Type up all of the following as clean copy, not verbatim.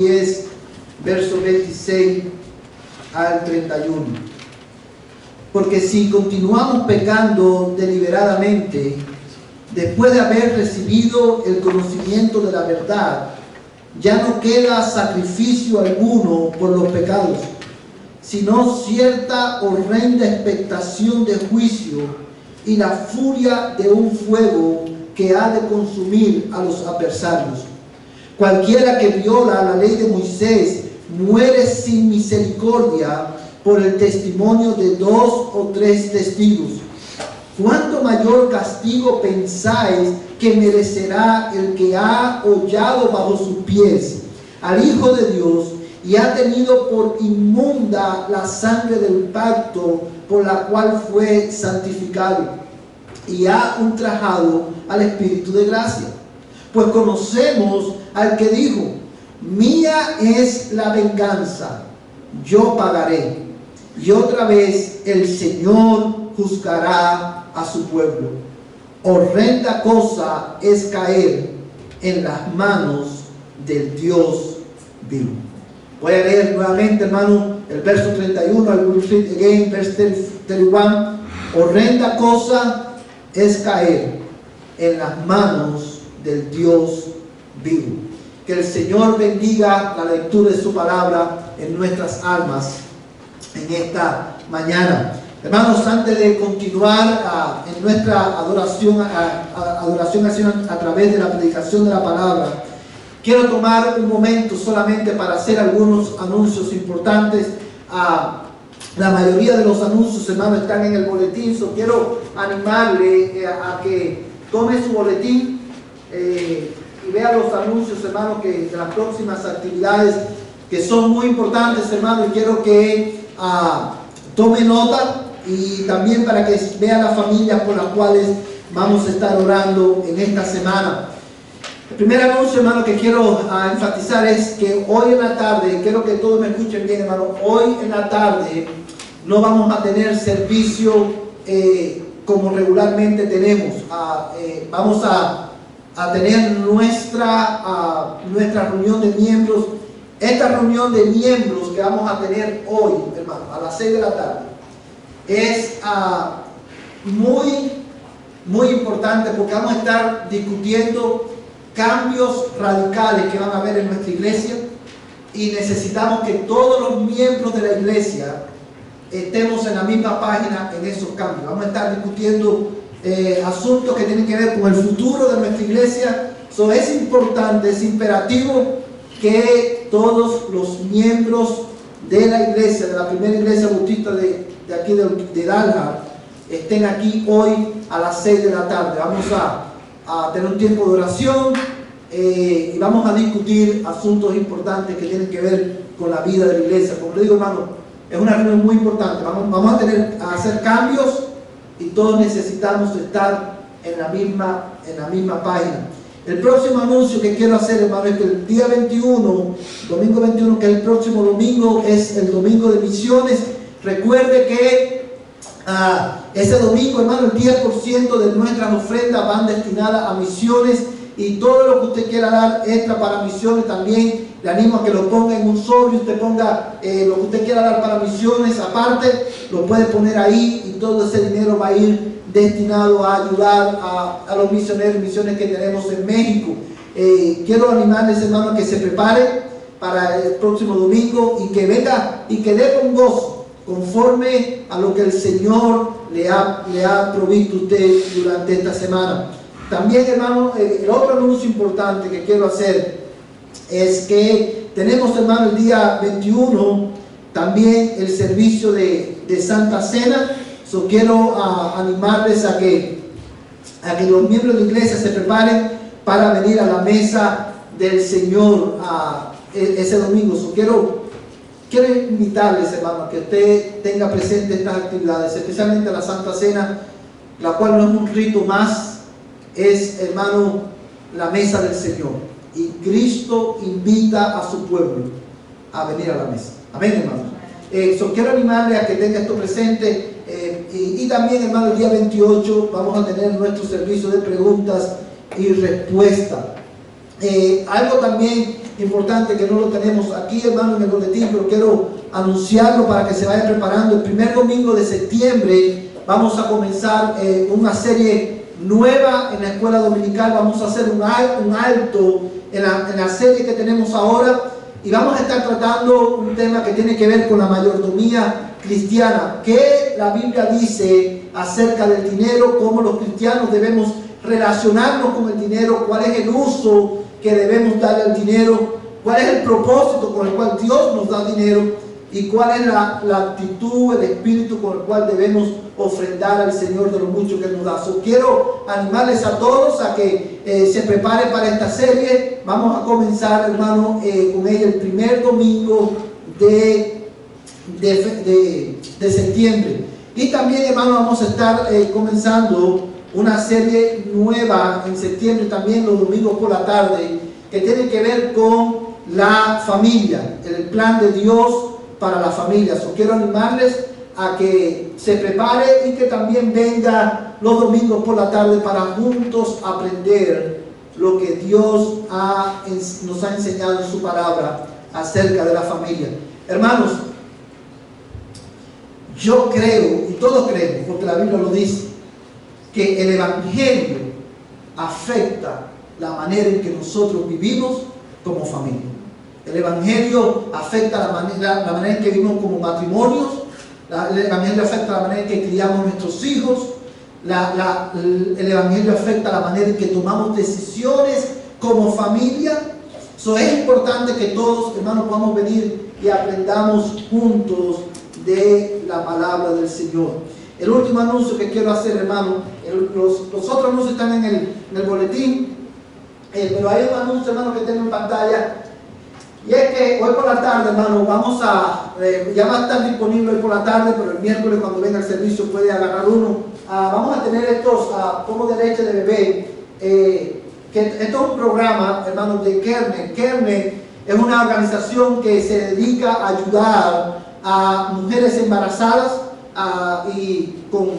10, verso 26 al 31. Porque si continuamos pecando deliberadamente, después de haber recibido el conocimiento de la verdad, ya no queda sacrificio alguno por los pecados, sino cierta horrenda expectación de juicio y la furia de un fuego que ha de consumir a los adversarios. Cualquiera que viola la ley de Moisés muere sin misericordia por el testimonio de 2 o 3 testigos. ¿Cuánto mayor castigo pensáis que merecerá el que ha hollado bajo sus pies al Hijo de Dios y ha tenido por inmunda la sangre del pacto por la cual fue santificado y ha ultrajado al Espíritu de gracia? Pues conocemos al que dijo: mía es la venganza, yo pagaré. Y otra vez el Señor juzgará a su pueblo. Horrenda cosa es caer en las manos del Dios vivo. Voy a leer nuevamente, hermano, el verso 31. I will read again, verse 31. Horrenda cosa es caer en las manos del Dios vivo. Que el Señor bendiga la lectura de su palabra en nuestras almas en esta mañana. Hermanos, antes de continuar en nuestra adoración a través de la predicación de la palabra, quiero tomar un momento solamente para hacer algunos anuncios importantes. La mayoría de los anuncios, hermanos, están en el boletín. Quiero animarle a que tome su boletín y vea los anuncios, hermanos, de las próximas actividades, que son muy importantes, hermanos, y quiero que tome nota, y también para que vea las familias por las cuales vamos a estar orando en esta semana. El primer anuncio, hermano, que quiero enfatizar es que hoy en la tarde, quiero que todos me escuchen bien, hermano, hoy en la tarde no vamos a tener servicio como regularmente tenemos. Vamos a tener nuestra reunión de miembros. Esta reunión de miembros que vamos a tener hoy, hermano, a las 6 de la tarde, es muy importante, porque vamos a estar discutiendo cambios radicales que van a haber en nuestra iglesia, y necesitamos que todos los miembros de la iglesia estemos en la misma página en esos cambios. Vamos a estar discutiendo asuntos que tienen que ver con el futuro de nuestra iglesia. Es importante, es imperativo que todos los miembros de la iglesia, de la primera iglesia bautista de aquí de Dalhart, estén aquí hoy a las 6 de la tarde. Vamos a tener un tiempo de oración y vamos a discutir asuntos importantes que tienen que ver con la vida de la iglesia. Como le digo, hermano, es una reunión muy importante. Vamos a hacer cambios, y todos necesitamos estar en la misma página. El próximo anuncio que quiero hacer, hermano, es que el día 21, domingo 21, que es el próximo domingo, es el domingo de misiones. Recuerde que ese domingo, hermano, el 10% de nuestras ofrendas van destinadas a misiones, y todo lo que usted quiera dar extra para misiones, también le animo a que lo ponga en un sobre. Usted ponga lo que usted quiera dar para misiones aparte, lo puede poner ahí, y todo ese dinero va a ir destinado a ayudar a los misioneros y misiones que tenemos en México. Quiero animarles, hermanos, que se prepare para el próximo domingo, y que venga y que dé con gozo, conforme a lo que el Señor le ha provisto a usted durante esta semana. También, hermano, el otro anuncio importante que quiero hacer es que tenemos, hermano, el día 21 también el servicio de Santa Cena. Quiero animarles a que los miembros de la iglesia se preparen para venir a la mesa del Señor ese domingo. Quiero invitarles, hermano, que usted tenga presente estas actividades, especialmente la Santa Cena, la cual no es un rito más, es, hermano, la mesa del Señor. Y Cristo invita a su pueblo a venir a la mesa. Amén, hermano. Quiero animarle a que tenga esto presente. Y también, hermano, el día 28 vamos a tener nuestro servicio de preguntas y respuestas. Algo también importante que no lo tenemos aquí, hermano, en el boletín, pero quiero anunciarlo para que se vaya preparando. El primer domingo de septiembre vamos a comenzar una serie nueva en la escuela dominical. Vamos a hacer un alto en la serie que tenemos ahora y vamos a estar tratando un tema que tiene que ver con la mayordomía cristiana. ¿Qué la Biblia dice acerca del dinero? ¿Cómo los cristianos debemos relacionarnos con el dinero? ¿Cuál es el uso que debemos darle al dinero? ¿Cuál es el propósito con el cual Dios nos da dinero? ¿Y cuál es la actitud, el espíritu con el cual debemos ofrendar al Señor de lo mucho que nos da? Quiero animarles a todos a que se preparen para esta serie. Vamos a comenzar, hermano, con ella el primer domingo de septiembre. Y también, hermano, vamos a estar comenzando una serie nueva en septiembre, también los domingos por la tarde, que tiene que ver con la familia, el plan de Dios para la familia. Quiero animarles a que se prepare y que también venga los domingos por la tarde para juntos aprender lo que Dios nos ha enseñado en su palabra acerca de la familia. Hermanos, yo creo, y todos creemos, porque la Biblia lo dice, que el Evangelio afecta la manera en que nosotros vivimos como familia. El Evangelio afecta la manera en que vivimos como matrimonios. El Evangelio afecta la manera en que criamos nuestros hijos. El Evangelio afecta la manera en que tomamos decisiones como familia. Es importante que todos, hermanos, podamos venir y aprendamos juntos de la palabra del Señor. El último anuncio que quiero hacer, hermano, los otros anuncios están en el boletín, pero hay un anuncio, hermano, que tengo en pantalla. Y es que hoy por la tarde, hermano, ya va a estar disponible hoy por la tarde, pero el miércoles cuando venga el servicio puede agarrar uno. Vamos a tener estos pomos de leche de bebé, esto es un programa, hermano, de Kerne. Kerne es una organización que se dedica a ayudar a mujeres embarazadas y con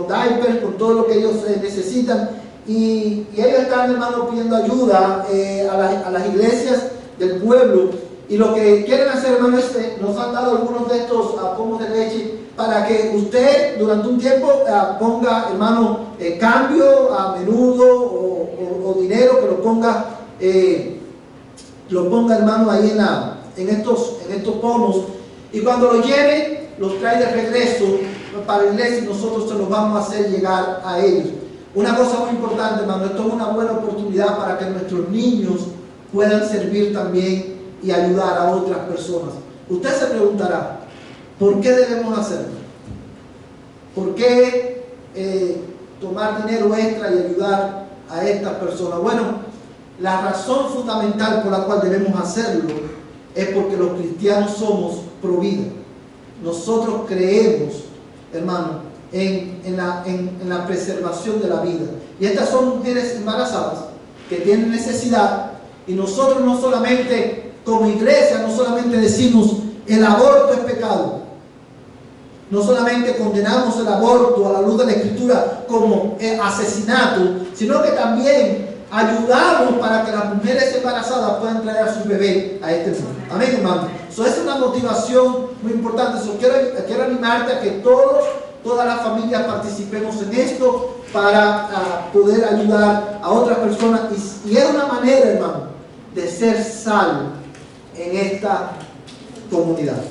diapers, con todo lo que ellos necesitan. Y ellos están, hermano, pidiendo ayuda a las iglesias del pueblo, y lo que quieren hacer, hermano, es nos han dado algunos de estos pomos de leche para que usted durante un tiempo ponga, hermano, cambio a menudo o dinero, que lo ponga, hermano, ahí en estos pomos, y cuando lo lleve los trae de regreso para la iglesia y nosotros se los vamos a hacer llegar a ellos. Una cosa muy importante, hermano, esto es una buena oportunidad para que nuestros niños puedan servir también y ayudar a otras personas. Usted se preguntará, ¿por qué debemos hacerlo? ¿Por qué tomar dinero extra y ayudar a estas personas? Bueno, la razón fundamental por la cual debemos hacerlo es porque los cristianos somos pro vida. Nosotros creemos, hermano, en la preservación de la vida. Y estas son mujeres embarazadas que tienen necesidad. Y nosotros no solamente, como iglesia, no solamente decimos el aborto es pecado, no solamente condenamos el aborto a la luz de la Escritura como asesinato, sino que también ayudamos para que las mujeres embarazadas puedan traer a sus bebés a este mundo. Amén, hermano. Eso es una motivación muy importante. Quiero animarte a que todas las familias participemos en esto para poder ayudar a otras personas. Y es una manera, hermano, de ser sal en esta comunidad,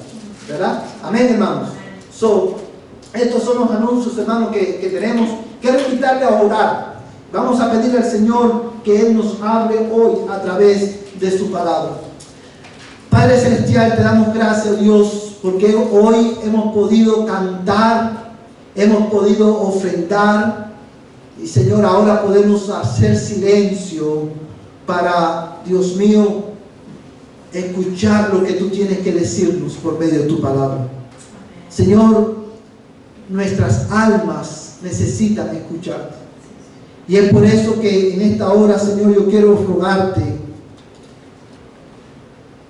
¿verdad? Amén, hermanos. Estos son los anuncios, hermanos, que tenemos. Quiero invitarle a orar. Vamos a pedirle al Señor que Él nos hable hoy a través de su palabra. Padre Celestial, te damos gracias, Dios, porque hoy hemos podido cantar, hemos podido ofrendar, y Señor, ahora podemos hacer silencio para, Dios mío, escuchar lo que tú tienes que decirnos por medio de tu palabra. Señor, nuestras almas necesitan escucharte. Y es por eso que en esta hora, Señor, yo quiero rogarte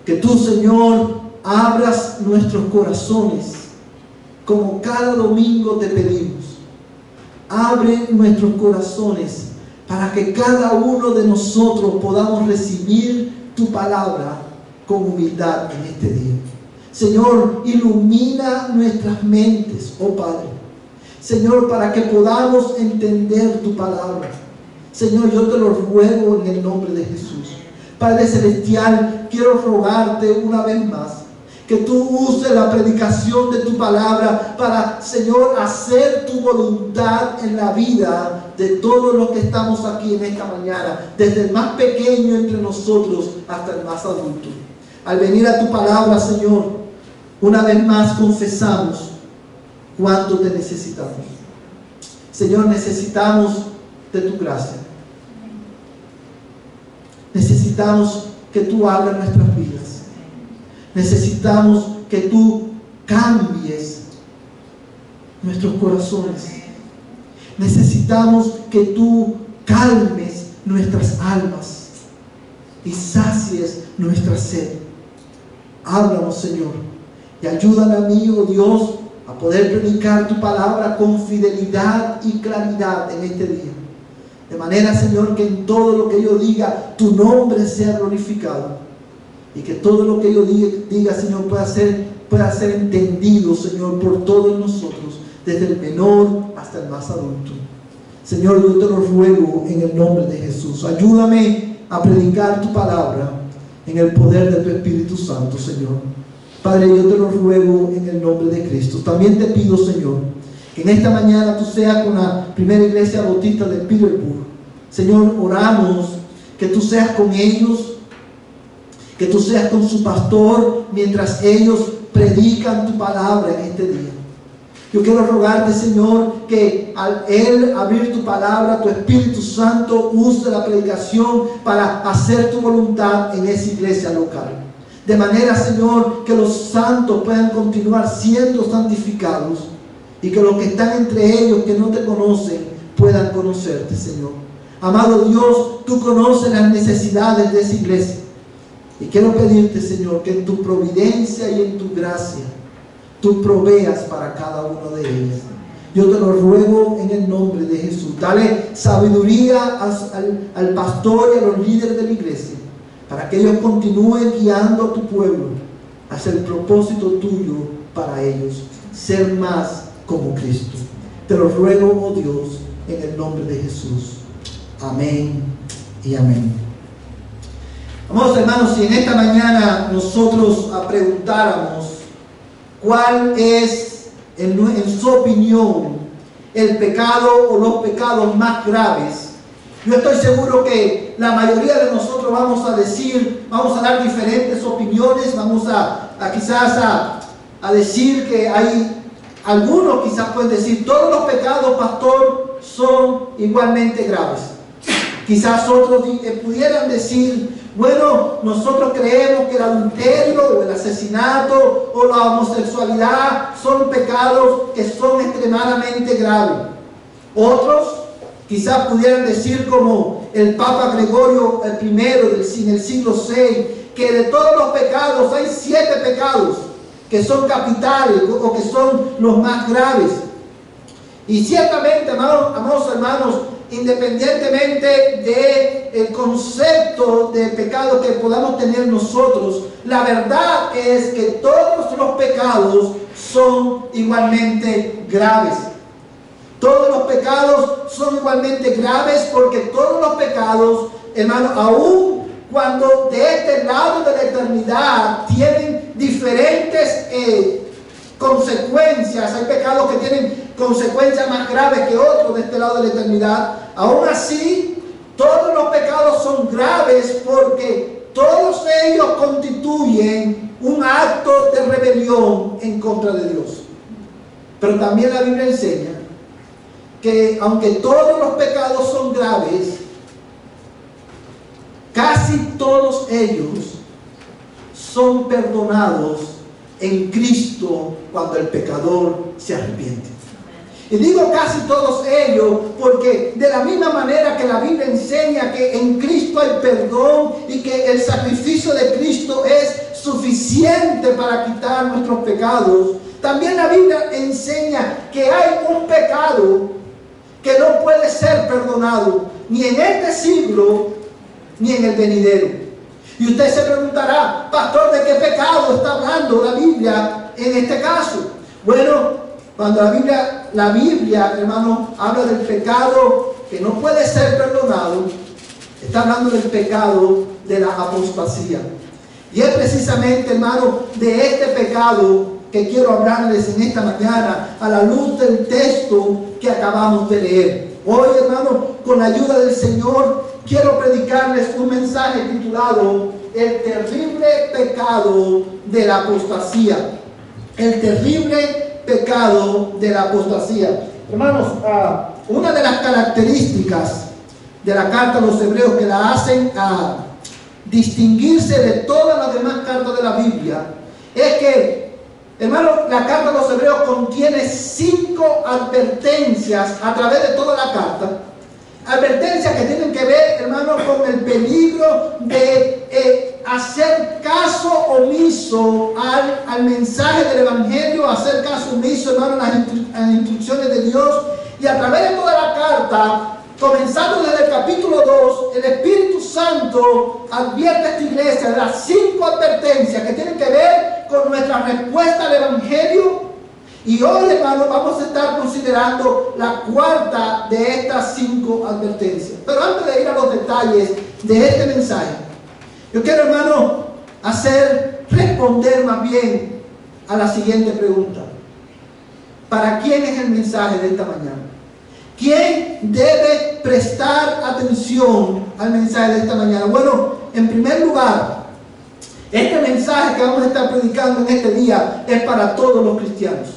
que tú, Señor, abras nuestros corazones como cada domingo te pedimos. Abre nuestros corazones para que cada uno de nosotros podamos recibir tu palabra con humildad en este día. Señor, ilumina nuestras mentes, oh Padre. Señor, para que podamos entender tu palabra. Señor, yo te lo ruego en el nombre de Jesús. Padre Celestial, quiero rogarte una vez más que tú uses la predicación de tu palabra para, Señor, hacer tu voluntad en la vida de todos los que estamos aquí en esta mañana, desde el más pequeño entre nosotros hasta el más adulto. Al venir a tu palabra, Señor, una vez más confesamos cuánto te necesitamos. Señor, necesitamos de tu gracia. Necesitamos que tú abras nuestras vidas. Necesitamos que tú cambies nuestros corazones. Necesitamos que tú calmes nuestras almas y sacies nuestra sed. Háblanos, Señor, y ayúdame a mí, oh Dios, a poder predicar tu palabra con fidelidad y claridad en este día. De manera, Señor, que en todo lo que yo diga, tu nombre sea glorificado. Y que todo lo que yo diga, Señor, pueda ser entendido, Señor, por todos nosotros, desde el menor hasta el más adulto. Señor, yo te lo ruego en el nombre de Jesús. Ayúdame a predicar tu palabra en el poder de tu Espíritu Santo, Señor. Padre, yo te lo ruego en el nombre de Cristo. También te pido, Señor, que en esta mañana tú seas con la primera iglesia bautista de Petersburg. Señor, oramos que tú seas con ellos, que tú seas con su pastor mientras ellos predican tu palabra en este día. Yo quiero rogarte, Señor, que al Él abrir tu palabra, tu Espíritu Santo use la predicación para hacer tu voluntad en esa iglesia local. De manera, Señor, que los santos puedan continuar siendo santificados y que los que están entre ellos que no te conocen puedan conocerte, Señor. Amado Dios, tú conoces las necesidades de esa iglesia. Y quiero pedirte, Señor, que en tu providencia y en tu gracia tú proveas para cada uno de ellos. Yo te lo ruego en el nombre de Jesús. Dale sabiduría al pastor y a los líderes de la iglesia para que ellos continúen guiando a tu pueblo hacia el propósito tuyo para ellos, ser más como Cristo. Te lo ruego, oh Dios, en el nombre de Jesús. Amén y amén. Amados hermanos, si en esta mañana nosotros preguntáramos cuál es, en su opinión, el pecado o los pecados más graves, yo estoy seguro que la mayoría de nosotros vamos a dar diferentes opiniones, vamos a decir que hay algunos quizás pueden decir, todos los pecados, pastor, son igualmente graves. Quizás otros pudieran decir, bueno, nosotros creemos que el adulterio o el asesinato o la homosexualidad son pecados que son extremadamente graves. Otros quizás pudieran decir, como el Papa Gregorio I en el siglo VI, que de todos los pecados hay 7 pecados que son capitales o que son los más graves. Y ciertamente, amados hermanos, independientemente del concepto de pecado que podamos tener nosotros, la verdad es que todos los pecados son igualmente graves. Todos los pecados son igualmente graves porque todos los pecados, hermanos, aún cuando de este lado de la eternidad tienen diferentes consecuencias, hay pecados que tienen consecuencias más graves que otros de este lado de la eternidad, aún así todos los pecados son graves porque todos ellos constituyen un acto de rebelión en contra de Dios. Pero también la Biblia enseña que aunque todos los pecados son graves, casi todos ellos son perdonados en Cristo cuando el pecador se arrepiente. Y digo casi todos ellos porque de la misma manera que la Biblia enseña que en Cristo hay perdón y que el sacrificio de Cristo es suficiente para quitar nuestros pecados, también la Biblia enseña que hay un pecado que no puede ser perdonado ni en este siglo ni en el venidero. Y usted se preguntará, pastor, ¿de qué pecado está hablando la Biblia en este caso? Bueno, cuando la Biblia, hermano, habla del pecado que no puede ser perdonado, está hablando del pecado de la apostasía. Y es precisamente, hermano, de este pecado que quiero hablarles en esta mañana a la luz del texto que acabamos de leer. Hoy, hermano, con la ayuda del Señor, quiero predicarles un mensaje titulado El terrible pecado de la apostasía. El terrible pecado de la apostasía. Hermanos, una de las características de la carta a los hebreos que la hacen distinguirse de todas las demás cartas de la Biblia es que, hermano, la carta a los hebreos contiene 5 advertencias a través de toda la carta. Advertencias que tienen que ver, hermano, con el peligro de hacer caso omiso al mensaje del Evangelio, hacer caso omiso, hermano, a las instrucciones de Dios. Y a través de toda la carta, comenzando desde el capítulo 2, el Espíritu Santo advierte a esta iglesia de las 5 advertencias que tienen que ver con nuestra respuesta al Evangelio. Y hoy, hermano, vamos a estar considerando la cuarta de estas 5 advertencias. Pero antes de ir a los detalles de este mensaje, yo quiero, hermano, responder más bien a la siguiente pregunta. ¿Para quién es el mensaje de esta mañana? ¿Quién debe prestar atención al mensaje de esta mañana? Bueno, en primer lugar, este mensaje que vamos a estar predicando en este día es para todos los cristianos.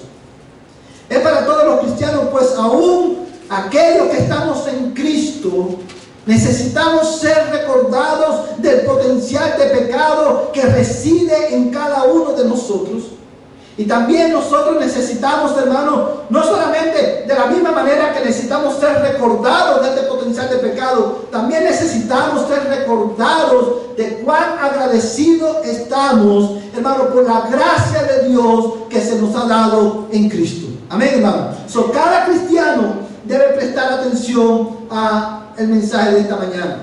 Es para todos los cristianos, pues aún aquellos que estamos en Cristo necesitamos ser recordados del potencial de pecado que reside en cada uno de nosotros. Y también nosotros necesitamos, hermanos, no solamente de la misma manera que necesitamos ser recordados de este potencial de pecado, también necesitamos ser recordados de cuán agradecidos estamos, hermanos, por la gracia de Dios que se nos ha dado en Cristo. Amén, hermano. Cada cristiano debe prestar atención al mensaje de esta mañana.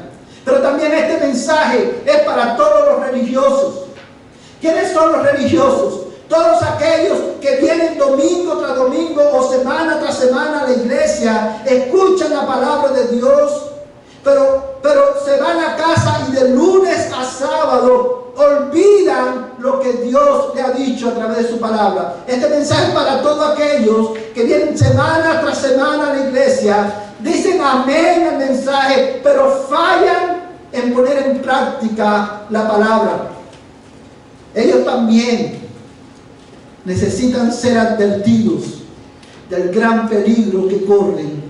Pero también este mensaje es para todos los religiosos. ¿Quiénes son los religiosos? Todos aquellos que vienen domingo tras domingo o semana tras semana a la iglesia, escuchan la palabra de Dios, pero se van a casa y de lunes a sábado olvidan lo que Dios le ha dicho a través de su palabra. Este mensaje es para todos aquellos que vienen semana tras semana a la iglesia, dicen amén al mensaje, pero fallan en poner en práctica la palabra. Ellos también necesitan ser advertidos del gran peligro que corren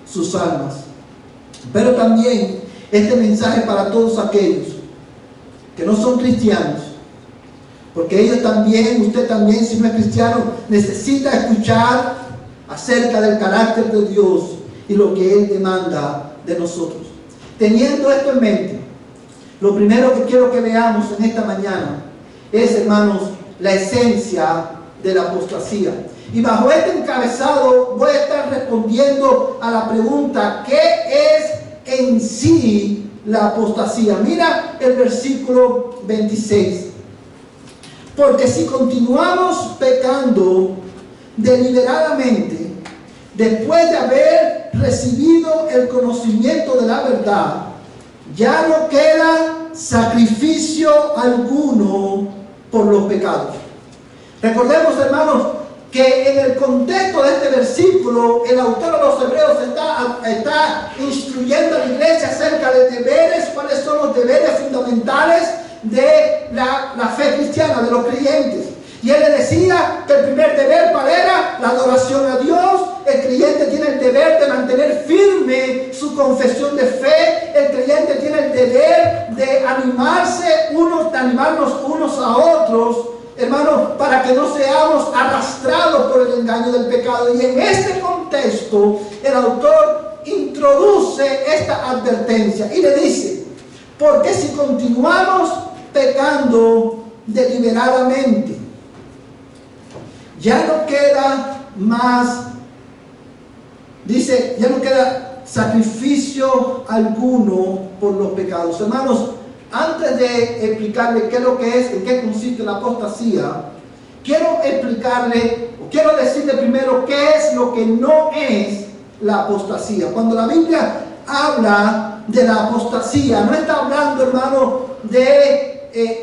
sus almas. Pero también este mensaje para todos aquellos que no son cristianos, porque ellos también, usted también, si no es cristiano, necesita escuchar acerca del carácter de Dios y lo que Él demanda de nosotros. Teniendo esto en mente, lo primero que quiero que veamos en esta mañana es, hermanos, la esencia de la apostasía. Y bajo este encabezado voy a estar respondiendo a la pregunta: ¿qué es en sí la apostasía? Mira el versículo 26. Porque si continuamos pecando deliberadamente, después de haber recibido el conocimiento de la verdad, ya no queda sacrificio alguno por los pecados. Recordemos, hermanos, que en el contexto de este versículo, el autor de los Hebreos está instruyendo a la iglesia acerca de deberes, cuáles son los deberes fundamentales de la fe cristiana, de los creyentes. Y él le decía que el primer deber, ¿cuál era? La adoración a Dios. El creyente tiene el deber de mantener firme su confesión de fe. El creyente tiene el deber de animarnos unos a otros, hermanos, para que no seamos arrastrados por el engaño del pecado. Y en este contexto, el autor introduce esta advertencia y le dice: porque si continuamos pecando deliberadamente, ya no queda más, dice, ya no queda sacrificio alguno por los pecados. Hermanos, antes de explicarle qué es lo que es, en qué consiste la apostasía, quiero decirle primero qué es lo que no es la apostasía. Cuando la Biblia habla de la apostasía, no está hablando, hermano,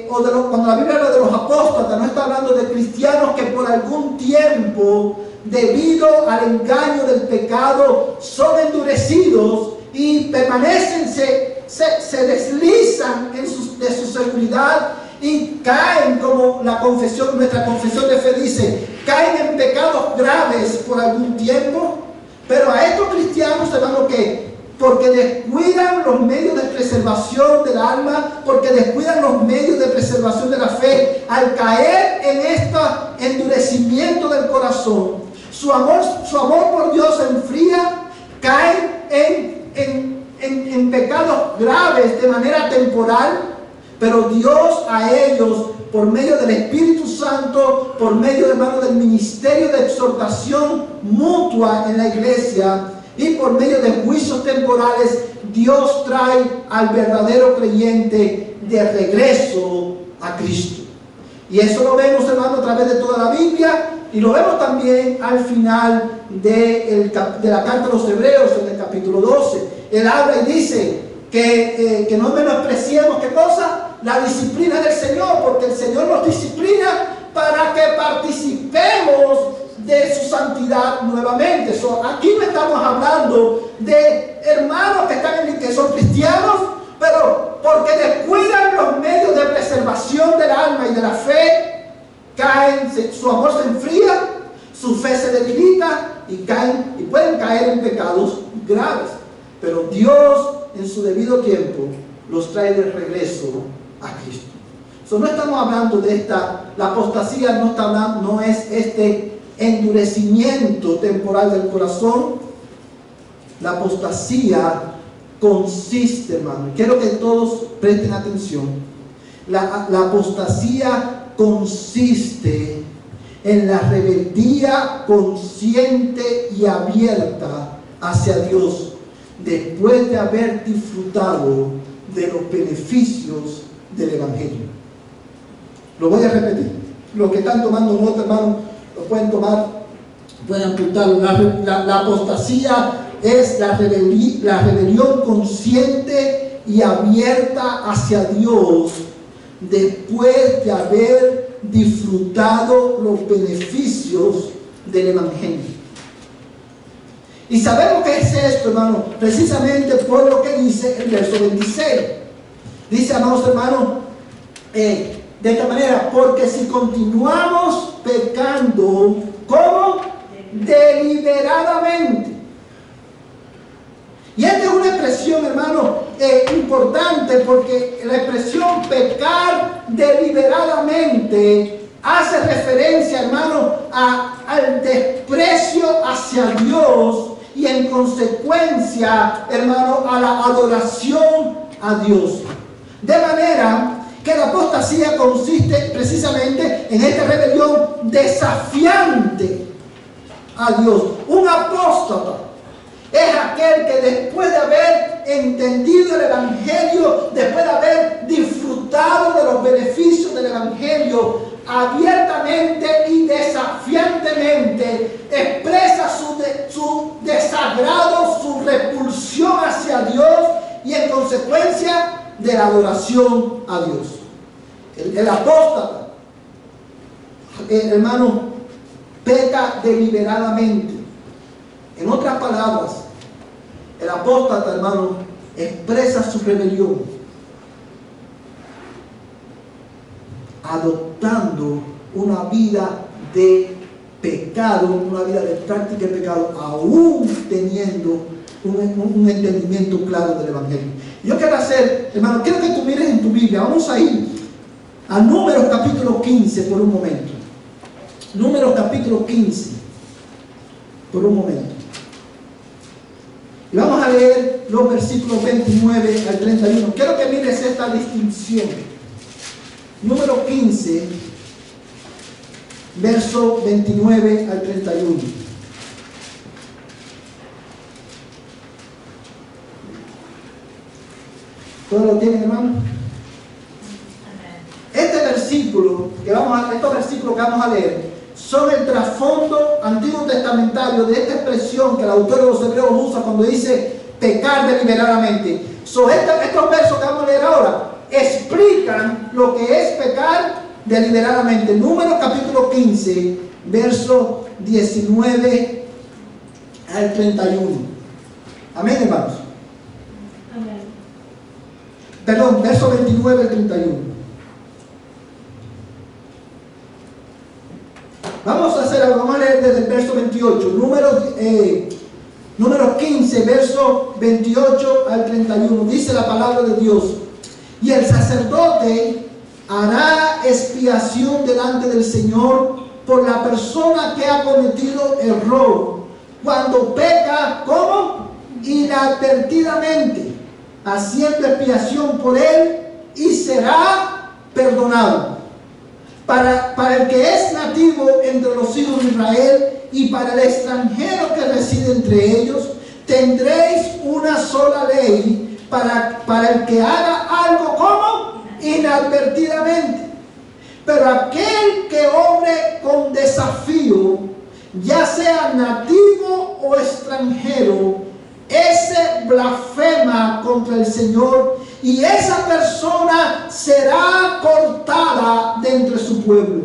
cuando la Biblia habla de los apóstatas, no está hablando de cristianos que por algún tiempo, debido al engaño del pecado, son endurecidos y permanecen, se deslizan de su seguridad y caen, como nuestra confesión de fe dice, caen en pecados graves por algún tiempo. Pero a estos cristianos, hermano, que porque descuidan los medios de preservación del alma, porque descuidan los medios de preservación de la fe, al caer en este endurecimiento del corazón, su amor por Dios se enfría, caen en pecados graves de manera temporal, pero Dios a ellos, por medio del Espíritu Santo, por medio, hermano, del ministerio de exhortación mutua en la iglesia y por medio de juicios temporales, Dios trae al verdadero creyente de regreso a Cristo. Y eso lo vemos, hermano, a través de toda la Biblia, y lo vemos también al final de la carta a los Hebreos, en el capítulo 12. Él habla y dice que no menospreciemos, ¿qué cosa? La disciplina del Señor, porque el Señor nos disciplina para que participemos de su santidad nuevamente. Aquí no estamos hablando de hermanos que son cristianos, pero porque descuidan los medios de preservación del alma y de la fe, su amor se enfría, su fe se debilita y pueden caer en pecados graves. Pero Dios, en su debido tiempo, los trae de regreso a Cristo. No estamos hablando de la apostasía no es este endurecimiento temporal del corazón. La apostasía consiste, hermano, quiero que todos presten atención. La apostasía consiste en la rebeldía consciente y abierta hacia Dios, después de haber disfrutado de los beneficios del Evangelio. Lo voy a repetir. Los que están tomando nota, hermano, lo pueden tomar, pueden apuntarlo. La apostasía es la rebelión consciente y abierta hacia Dios después de haber disfrutado los beneficios del Evangelio. Y sabemos que es esto, hermano, precisamente por lo que dice el verso 26. Dice, amados hermanos, de esta manera, porque si continuamos pecando, ¿cómo? Deliberadamente. Y esta es una expresión, hermano, importante, porque la expresión pecar deliberadamente hace referencia, hermano, al desprecio hacia Dios y en consecuencia, hermano, a la adoración a Dios. De manera que la apostasía consiste precisamente en esta rebelión desafiante a Dios. Un apóstata es aquel que después de haber entendido el Evangelio, después de haber disfrutado de los beneficios del Evangelio, abiertamente y desafiantemente expresa su desagrado, su repulsión hacia Dios y en consecuencia de la adoración a Dios. El apóstata, hermano, peca deliberadamente. En otras palabras, el apóstata, hermano, expresa su rebelión adoptando una vida de pecado, una vida de práctica de pecado, aún teniendo un entendimiento claro del Evangelio. Yo quiero hacer, hermano, quiero que tú mires en tu Biblia. Vamos a ir a Números capítulo 15 por un momento. Números capítulo 15 por un momento. Y vamos a leer los versículos 29 al 31. Quiero que mires esta distinción. Número 15, verso 29 al 31. ¿Todos lo tienen, hermano? estos versículos que vamos a leer, son el trasfondo antiguo testamentario de esta expresión que el autor de los Hebreos usa cuando dice pecar deliberadamente. Estos versos que vamos a leer ahora explican lo que es pecar deliberadamente. Números capítulo 15, verso 19 al 31. Amén, hermanos. Amén. Perdón, verso 29 al 31. Vamos a hacer algo, vamos a leer desde el verso 28. Número 15, verso 28 al 31. Dice la palabra de Dios: y el sacerdote hará expiación delante del Señor por la persona que ha cometido error, cuando peca, ¿cómo? Inadvertidamente, haciendo expiación por él, y será perdonado. Para el que es nativo entre los hijos de Israel y para el extranjero que reside entre ellos, tendréis una sola ley para el que haga algo como inadvertidamente. Pero aquel que obre con desafío, ya sea nativo o extranjero, ese blasfema contra el Señor, y esa persona será cortada de entre su pueblo,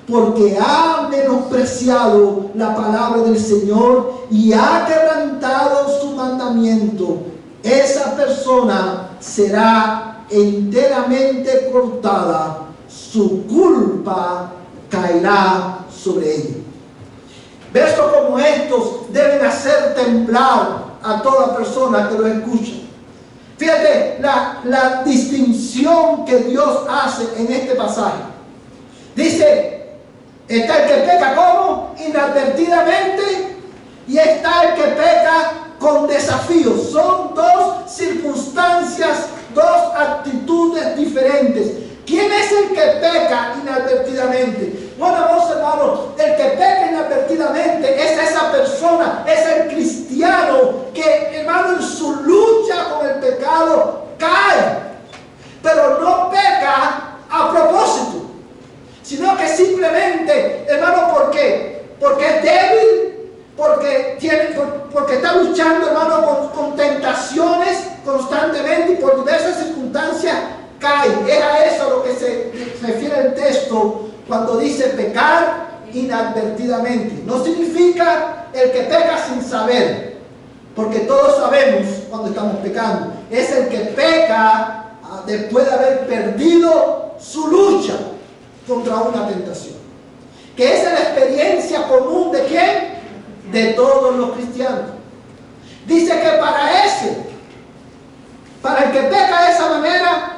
porque ha menospreciado la palabra del Señor y ha quebrantado su mandamiento. Esa persona será enteramente cortada, su culpa caerá sobre ella. Versos como estos deben hacer temblar a toda persona que lo escucha. Fíjate la distinción que Dios hace en este pasaje. Dice, está el que peca como inadvertidamente, y está el que peca con desafíos. Son dos circunstancias, dos actitudes diferentes. ¿Quién es el que peca inadvertidamente? Bueno, vamos, hermanos, el que peca inadvertidamente es esa persona, es el cristiano que, hermano, en su lucha con el pecado cae, pero no peca a propósito, sino que simplemente, hermano, ¿por qué? Porque es débil, porque está luchando, hermano, con tentaciones constantemente y por diversas circunstancias cae. Es a eso a lo que se refiere el texto cuando dice pecar inadvertidamente. No significa el que peca sin saber, porque todos sabemos cuando estamos pecando. Es el que peca después de haber perdido su lucha contra una tentación, que es la experiencia común de ¿quién? De todos los cristianos. Dice que para el que peca de esa manera,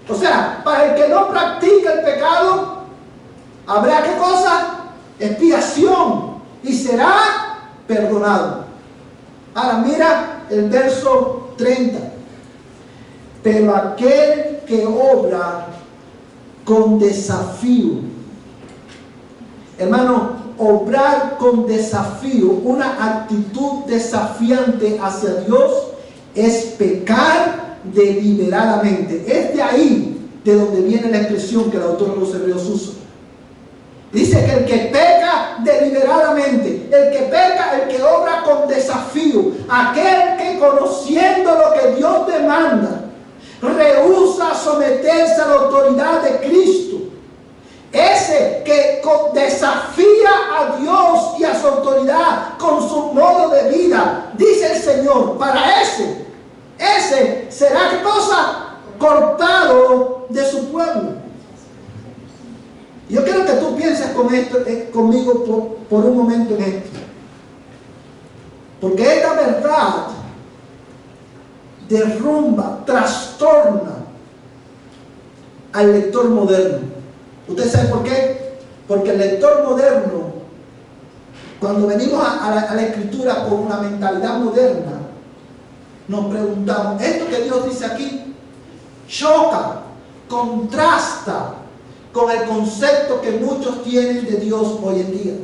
o sea, para el que no practica el pecado, habrá ¿qué cosa? Expiación, y será perdonado. Ahora mira el verso 30. Pero aquel que obra con desafío, hermano, obrar con desafío, una actitud desafiante hacia Dios, es pecar deliberadamente. Es de ahí de donde viene la expresión que el autor de los Hebreos usa. Dice que el que peca deliberadamente, el que peca, el que obra con desafío, aquel que conociendo lo que Dios demanda, rehúsa someterse a la autoridad de Cristo. Ese que desafía a Dios y a su autoridad con su modo de vida, dice el Señor, para ese será ¿qué cosa? Cortado de su pueblo. Yo quiero que tú pienses conmigo por un momento en esto, porque esta verdad derrumba, trastorna al lector moderno. ¿Usted sabe por qué? Porque el lector moderno, cuando venimos a la escritura con una mentalidad moderna, nos preguntamos, ¿esto que Dios dice aquí choca, contrasta con el concepto que muchos tienen de Dios hoy en día?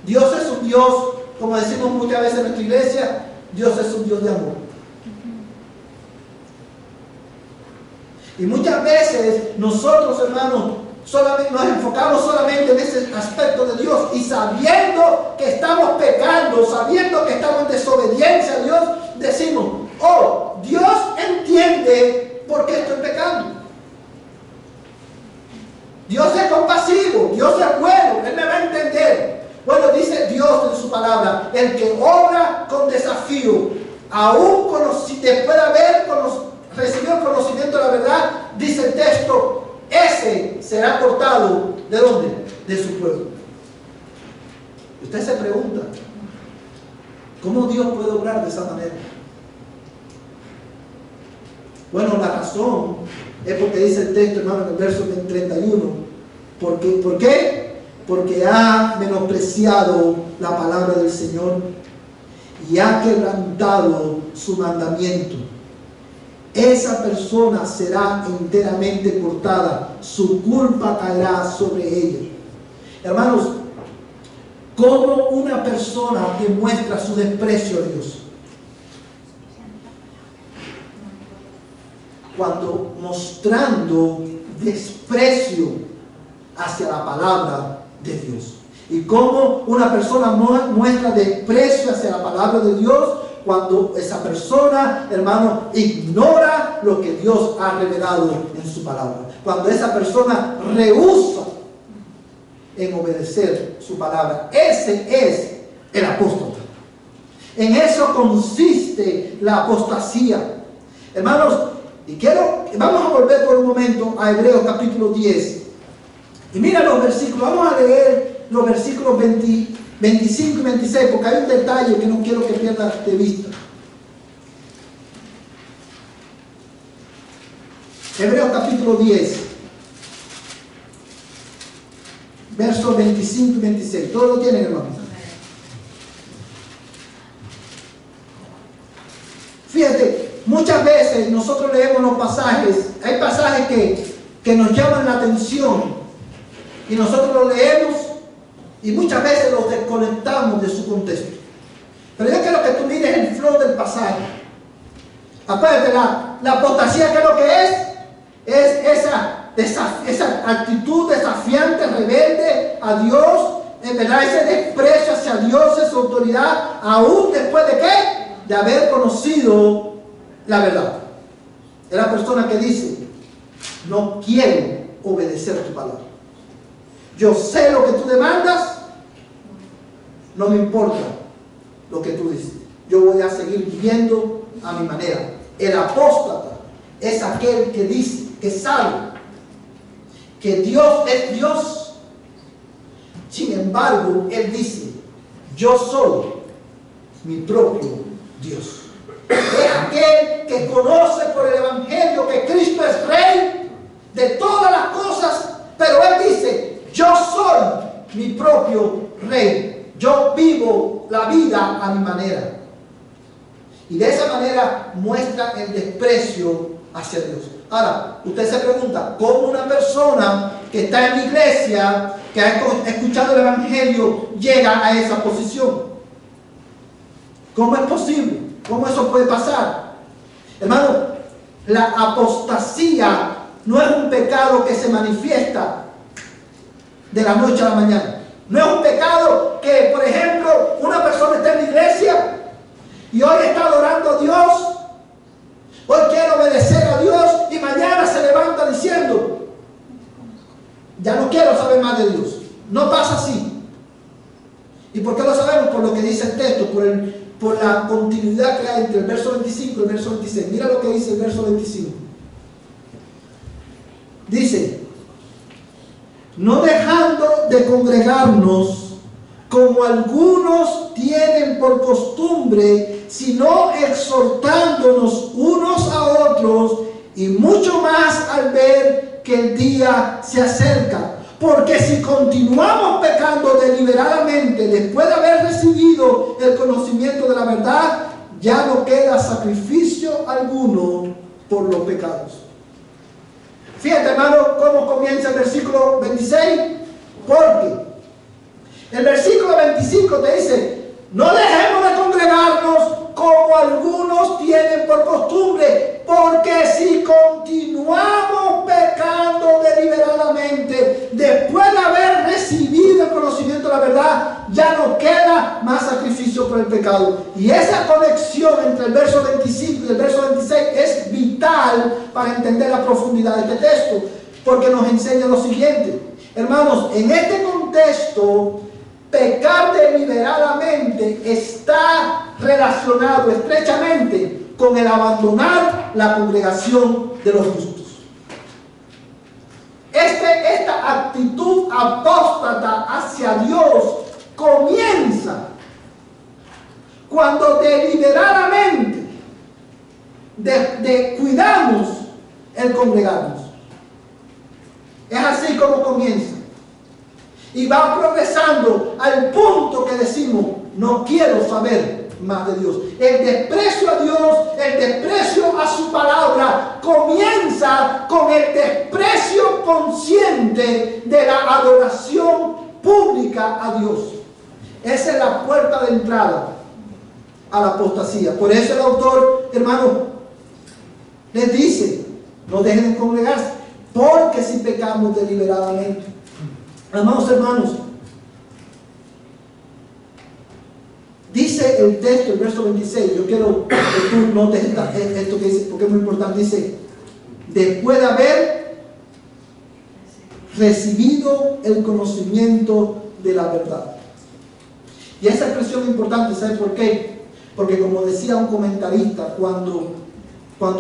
Dios es un Dios, como decimos muchas veces en nuestra iglesia, Dios es un Dios de amor. Y muchas veces nosotros, hermanos, solamente nos enfocamos solamente en ese aspecto de Dios y sabiendo que estamos pecando, sabiendo que estamos en desobediencia a Dios, decimos, oh, Dios entiende por qué estoy pecando. Dios es compasivo, Dios es bueno, Él me va a entender. Bueno, dice Dios en su palabra, el que obra con desafío, aún después de haber recibido el conocimiento de la verdad, dice el texto, ese será cortado, ¿de dónde? De su pueblo. Usted se pregunta, ¿cómo Dios puede obrar de esa manera? Bueno, la razón es porque dice el texto, hermano, en el verso 31. ¿Por qué? Porque ha menospreciado la palabra del Señor y ha quebrantado su mandamiento. Esa persona será enteramente cortada, su culpa caerá sobre ella. Hermanos, ¿cómo una persona demuestra su desprecio a Dios? Cuando mostrando desprecio hacia la palabra de Dios. ¿Y cómo una persona muestra desprecio hacia la palabra de Dios? Cuando esa persona, hermano, ignora lo que Dios ha revelado en su palabra. Cuando esa persona rehúsa en obedecer su palabra. Ese es el apóstata. En eso consiste la apostasía. Hermanos, vamos a volver por un momento a Hebreos capítulo 10. Y mira los versículos, vamos a leer los versículos 25 y 26, porque hay un detalle que no quiero que pierdas de vista. Hebreos capítulo 10, versos 25 y 26. ¿Todos lo tienen, hermanos? Fíjate, muchas veces nosotros leemos los pasajes, hay pasajes que nos llaman la atención y nosotros los leemos y muchas veces los desconectamos de su contexto. Pero yo quiero que tú mires el flow del pasaje. Acuérdate, la apostasía, ¿qué es lo que es? Es esa actitud desafiante, rebelde a Dios, en verdad, ese desprecio hacia Dios, esa autoridad, aún después de ¿qué? De haber conocido la verdad. Es la persona que dice, no quiero obedecer tu palabra. Yo sé lo que tú demandas, no me importa lo que tú dices. Yo voy a seguir viviendo a mi manera. El apóstata es aquel que dice, que sabe que Dios es Dios. Sin embargo, él dice, yo soy mi propio Dios. Es aquel que conoce por el Evangelio que Cristo es Rey de todas las cosas, pero él dice, yo soy mi propio Rey. Yo vivo la vida a mi manera. Y de esa manera muestra el desprecio hacia Dios. Ahora, usted se pregunta, ¿cómo una persona que está en la iglesia, que ha escuchado el Evangelio, llega a esa posición? ¿Cómo es posible? ¿Cómo eso puede pasar? Hermano, la apostasía no es un pecado que se manifiesta de la noche a la mañana. No es un pecado que, por ejemplo, una persona está en la iglesia y hoy está adorando a Dios, hoy quiere obedecer a Dios y mañana se levanta diciendo, ya no quiero saber más de Dios. No pasa así. ¿Y por qué lo sabemos? Por lo que dice el texto, por la continuidad que hay entre el verso 25 y el verso 26. Mira lo que dice el verso 25. Dice, no dejando de congregarnos como algunos tienen por costumbre, sino exhortándonos unos a otros, y mucho más al ver que el día se acerca. Porque si continuamos pecando deliberadamente después de haber recibido el conocimiento de la verdad, ya no queda sacrificio alguno por los pecados. Fíjate, hermano, cómo comienza el versículo 26. Porque el versículo 25 te dice, no dejemos de congregarnos como algunos tienen por costumbre, porque si continuamos pecando deliberadamente después de haber recibido el conocimiento de la verdad, ya no queda más sacrificio por el pecado. Y esa conexión entre el verso 25 y el verso 26 es vital para entender la profundidad de este texto, porque nos enseña lo siguiente. Hermanos, en este contexto, pecar deliberadamente está relacionado estrechamente con el abandonar la congregación de los justos. Esta actitud apóstata hacia Dios comienza cuando deliberadamente cuidamos el congregarnos. Es así como comienza. Y va progresando al punto que decimos, no quiero saber más de Dios. El desprecio a Dios, el desprecio a su palabra, comienza con el desprecio consciente de la adoración pública a Dios. Esa es la puerta de entrada a la apostasía. Por eso el autor, hermano, les dice, no dejen de congregarse, porque si pecamos deliberadamente. Amados hermanos, dice el texto, el verso 26, yo quiero que tú notes esto que dice, porque es muy importante. Dice, después de haber recibido el conocimiento de la verdad. Y esa expresión es importante, ¿sabe por qué? Porque como decía un comentarista, cuando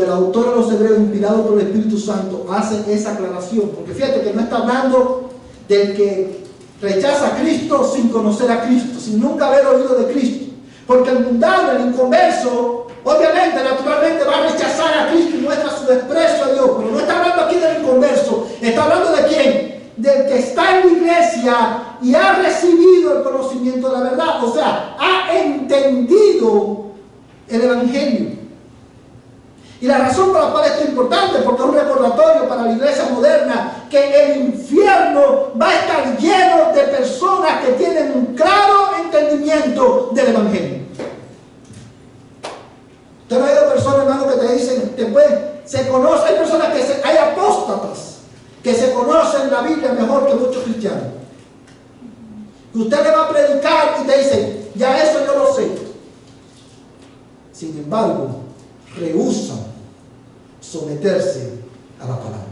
el autor de los Hebreos, inspirado por el Espíritu Santo, hace esa aclaración, porque fíjate que no está hablando del que rechaza a Cristo sin conocer a Cristo, sin nunca haber oído de Cristo. Porque el mundano, el inconverso, obviamente, naturalmente va a rechazar a Cristo y muestra su desprecio a Dios. Pero no está hablando aquí del inconverso. Está hablando de quién? Del que está en la iglesia y ha recibido el conocimiento de la verdad. O sea, ha entendido el Evangelio. Y la razón por la cual esto es importante, porque es un recordatorio para la iglesia moderna que el infierno va a estar lleno de personas que tienen un claro entendimiento del Evangelio. Usted no ha oído personas, hermano, que te dicen, se conoce, hay personas hay apóstatas que se conocen la Biblia mejor que muchos cristianos. Y usted le va a predicar y te dice, ya eso yo lo sé. Sin embargo, rehúsan someterse a la palabra.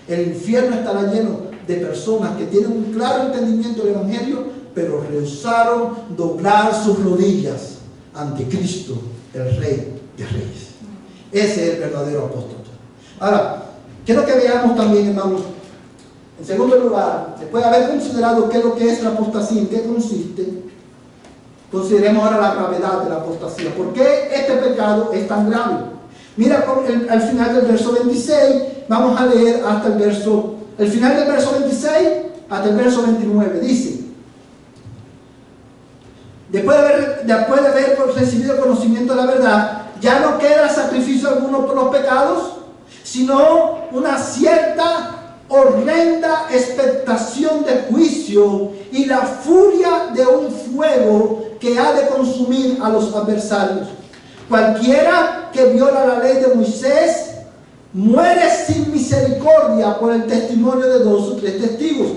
El infierno estará lleno de personas que tienen un claro entendimiento del Evangelio, pero rehusaron doblar sus rodillas ante Cristo, el Rey de Reyes. Ese es el verdadero apóstol. Ahora, quiero que veamos también, hermanos, en segundo lugar, después de haber considerado qué es lo que es la apostasía, en qué consiste, consideremos ahora la gravedad de la apostasía. ¿Por qué este pecado es tan grave? Mira al final del verso 26, vamos a leer hasta el final del verso 26 hasta el verso 29. Dice, después de haber recibido el conocimiento de la verdad, ya no queda sacrificio alguno por los pecados, sino una cierta horrenda expectación de juicio y la furia de un fuego que ha de consumir a los adversarios. Cualquiera que viola la ley de Moisés muere sin misericordia por el testimonio de 2 o 3 testigos.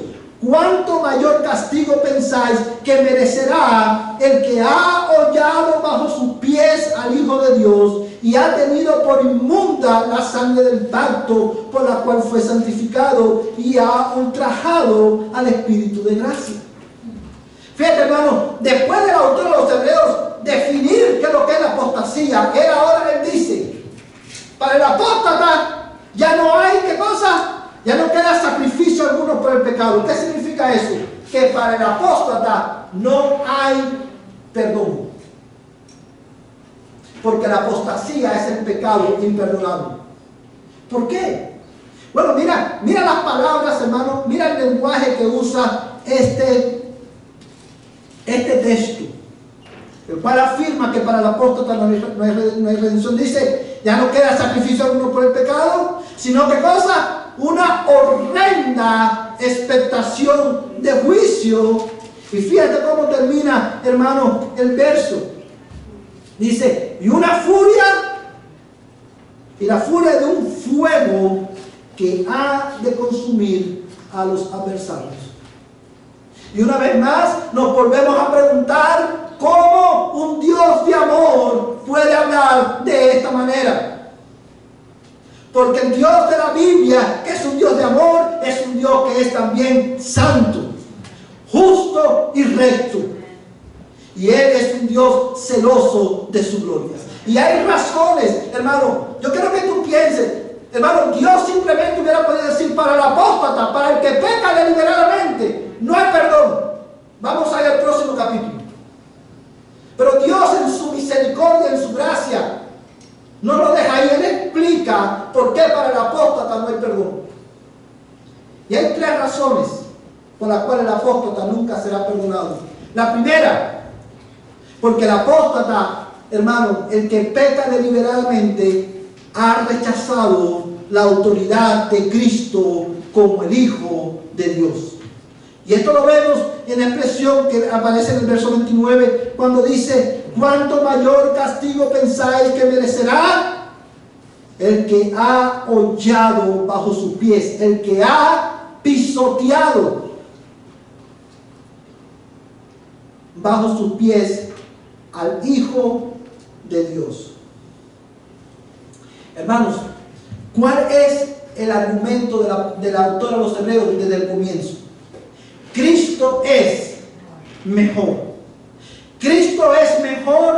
¿Cuánto mayor castigo pensáis que merecerá el que ha hollado bajo sus pies al Hijo de Dios y ha tenido por inmunda la sangre del pacto por la cual fue santificado y ha ultrajado al Espíritu de gracia? Fíjate, hermano, después del autor de los Hebreos definir qué es lo que es la apostasía, él ahora él dice, para el apóstata ya no hay, ¿qué cosa? Ya no queda sacrificio alguno por el pecado. ¿Qué significa eso? Que para el apóstata no hay perdón. Porque la apostasía es el pecado imperdonable. ¿Por qué? Bueno, mira las palabras, hermano, mira el lenguaje que usa este texto, el cual afirma que para el apóstata no hay redención. Dice, ya no queda sacrificio alguno por el pecado, sino que cosa, una horrenda expectación de juicio. Y fíjate cómo termina, hermano, el verso. Dice, y una furia, y la furia de un fuego que ha de consumir a los adversarios. Y una vez más nos volvemos a preguntar cómo un Dios de amor puede hablar de esta manera. Porque el Dios de la Biblia, que es un Dios de amor, es un Dios que es también santo, justo y recto. Y Él es un Dios celoso de su gloria. Y hay razones, hermano. Yo quiero que tú pienses, hermano, Dios simplemente hubiera podido decir para el apóstata, para el que peca deliberadamente, no hay perdón. Vamos a ir al próximo capítulo. Pero Dios en su misericordia, en su gracia, no lo deja ahí. Él explica por qué para el apóstata no hay perdón. Y hay 3 razones por las cuales el apóstata nunca será perdonado. La primera, porque el apóstata, hermano, el que peca deliberadamente, ha rechazado la autoridad de Cristo como el Hijo de Dios. Y esto lo vemos en la expresión que aparece en el verso 29, cuando dice: ¿cuánto mayor castigo pensáis que merecerá el que ha hollado bajo sus pies, el que ha pisoteado bajo sus pies al Hijo de Dios? Hermanos, ¿cuál es el argumento del autor a los Hebreos desde el comienzo? Cristo es mejor. Cristo es mejor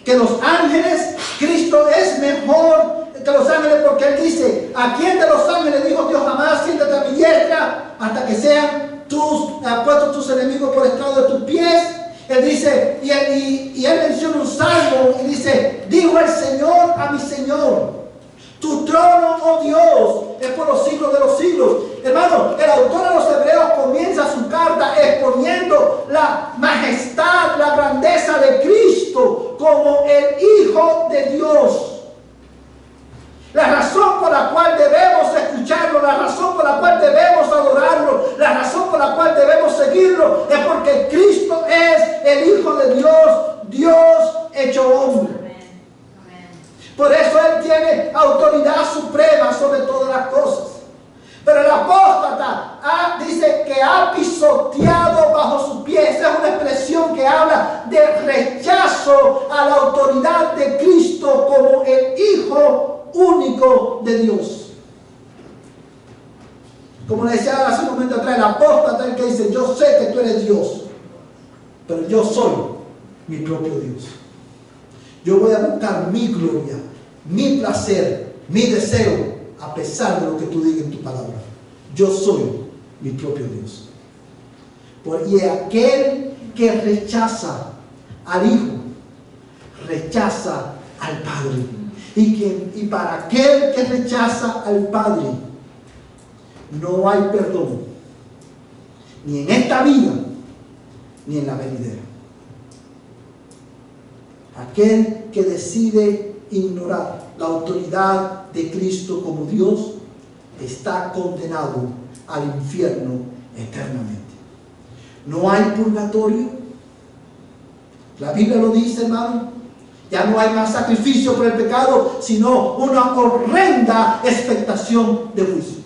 que los ángeles. Cristo es mejor que los ángeles, porque Él dice: ¿a quién de los ángeles dijo Dios jamás, siéntate a mi diestra hasta que sean puestos tus enemigos por estrado de tus pies? Él dice, y él menciona un salmo y dice: dijo el Señor a mi Señor, tu trono, oh Dios, es por los siglos de los siglos. Hermano, el autor de los Hebreos comienza su carta exponiendo la majestad, la grandeza de Cristo como el Hijo de Dios. La razón por la cual debemos escucharlo, la razón por la cual debemos adorarlo, la razón por la cual debemos seguirlo, es porque Cristo es el Hijo de Dios, Dios hecho hombre. Por eso Él tiene autoridad suprema sobre todas las cosas. Pero el apóstata dice que ha pisoteado bajo sus pies. Esa es una expresión que habla de rechazo a la autoridad de Cristo como el Hijo único de Dios. Como le decía hace un momento atrás, el apóstata es el que dice: yo sé que tú eres Dios, pero yo soy mi propio Dios. Yo voy a buscar mi gloria, mi placer, mi deseo, a pesar de lo que tú digas en tu palabra. Yo soy mi propio Dios. Y aquel que rechaza al Hijo, rechaza al Padre. Y para aquel que rechaza al Padre, no hay perdón, ni en esta vida, ni en la venidera. Aquel que decide ignorar la autoridad de Cristo como Dios está condenado al infierno eternamente. No hay purgatorio. La Biblia lo dice, hermano. Ya no hay más sacrificio por el pecado, sino una horrenda expectación de juicio.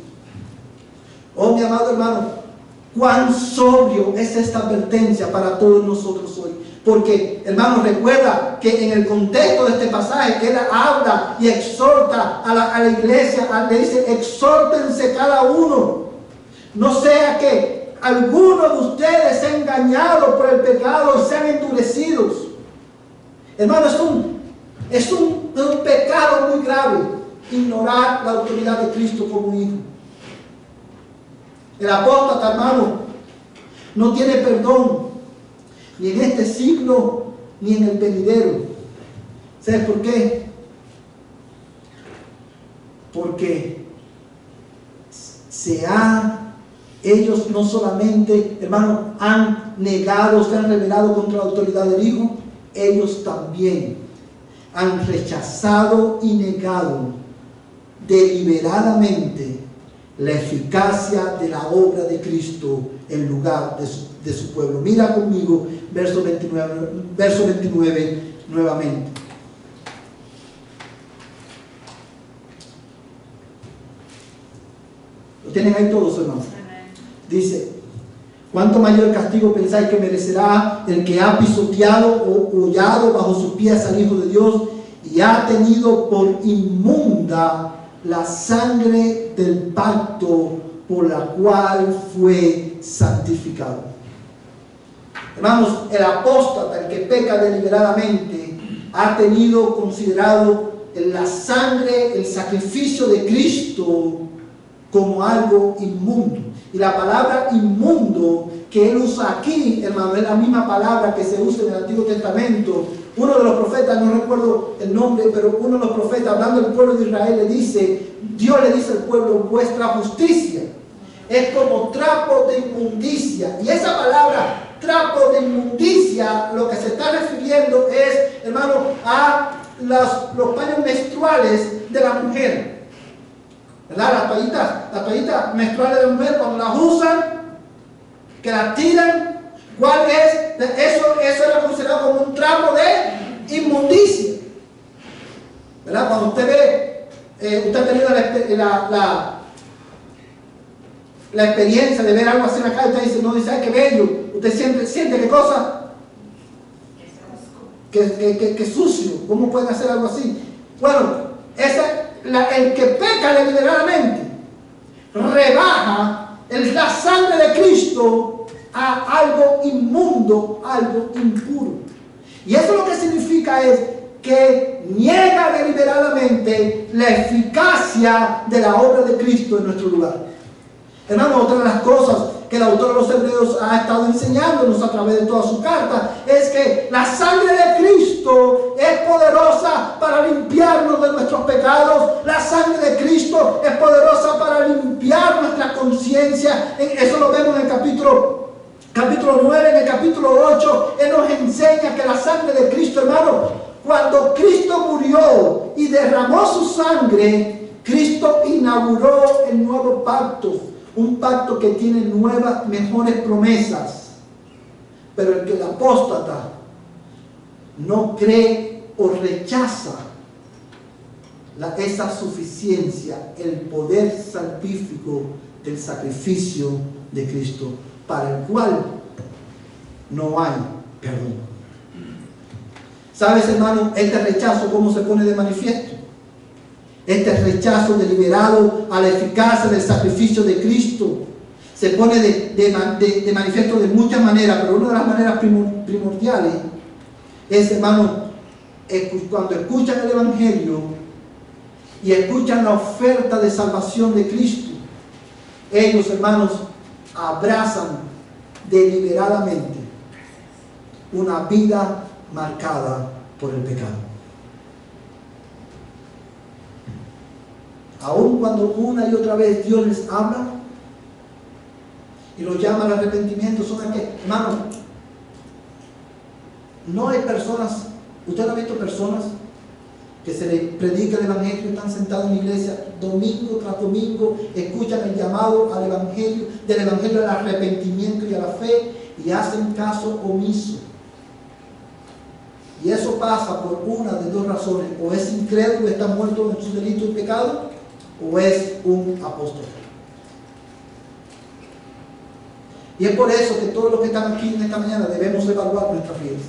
Oh, mi amado hermano, cuán sobrio es esta advertencia para todos nosotros hoy. Porque, hermano, recuerda que en el contexto de este pasaje, Él habla y exhorta a la iglesia, le dice: exhórtense cada uno. No sea que alguno de ustedes sea engañado por el pecado y sean endurecidos. Hermano, es un pecado muy grave ignorar la autoridad de Cristo como Hijo. El apóstata, hermano, no tiene perdón, ni en este siglo, ni en el venidero. ¿Sabes por qué? Porque ellos no solamente, hermano, han negado, se han rebelado contra la autoridad del Hijo, ellos también han rechazado y negado deliberadamente la eficacia de la obra de Cristo en lugar de su pueblo. Mira conmigo verso 29 nuevamente. ¿Lo tienen ahí todos, hermanos? Dice, ¿cuánto mayor castigo pensáis que merecerá el que ha pisoteado o hollado bajo sus pies al Hijo de Dios y ha tenido por inmunda la sangre del pacto por la cual fue santificado? Hermanos, el apóstata, el que peca deliberadamente, ha tenido considerado la sangre, el sacrificio de Cristo como algo inmundo. Y la palabra inmundo que él usa aquí, hermano, es la misma palabra que se usa en el Antiguo Testamento. Uno de los profetas, no recuerdo el nombre, pero uno de los profetas, hablando del pueblo de Israel, le dice, Dios le dice al pueblo, vuestra justicia es como trapo de inmundicia. Y esa palabra, trapo de inmundicia, lo que se está refiriendo es, hermano, a los paños menstruales de la mujer. ¿Verdad? Las toallitas menstruales de la mujer, cuando las usan, que las tiran, ¿cuál es? Eso era considerado como un trapo de inmundicia. ¿Verdad? Cuando usted ve, usted ha tenido la experiencia de ver algo así en la calle, usted dice, no, dice, ay, qué bello. Usted siente qué cosa, que sucio. ¿Cómo pueden hacer algo así? Bueno, el que peca deliberadamente rebaja la sangre de Cristo a algo inmundo, algo impuro. Y eso lo que significa es que niega deliberadamente la eficacia de la obra de Cristo en nuestro lugar. Hermano, otra de las cosas que el autor de los Hebreos ha estado enseñándonos a través de toda su carta es que la sangre de Cristo es poderosa para limpiarnos de nuestros pecados. La sangre de Cristo es poderosa para limpiar nuestra conciencia. Eso lo vemos en el capítulo 9, en el capítulo 8. Él nos enseña que la sangre de Cristo, hermano, cuando Cristo murió y derramó su sangre, Cristo inauguró el nuevo pacto. Un pacto que tiene nuevas, mejores promesas. Pero el que el apóstata no cree o rechaza esa suficiencia, el poder salvífico del sacrificio de Cristo, para el cual no hay perdón. ¿Sabes, hermano, este rechazo cómo se pone de manifiesto? Este rechazo deliberado a la eficacia del sacrificio de Cristo se pone de manifiesto de muchas maneras, pero una de las maneras primordiales es, hermano, cuando escuchan el Evangelio y escuchan la oferta de salvación de Cristo, ellos, hermanos, abrazan deliberadamente una vida marcada por el pecado. Aun cuando una y otra vez Dios les habla y los llama al arrepentimiento, son aquellos, hermano, no hay personas, usted ha visto personas que se les predica el Evangelio, están sentados en la iglesia domingo tras domingo, escuchan el llamado al Evangelio, del Evangelio al arrepentimiento y a la fe, y hacen caso omiso. Y eso pasa por una de dos razones: o es incrédulo, está muerto en sus delitos y pecados, o es un apóstol. Y es por eso que todos los que están aquí en esta mañana debemos evaluar nuestras vidas,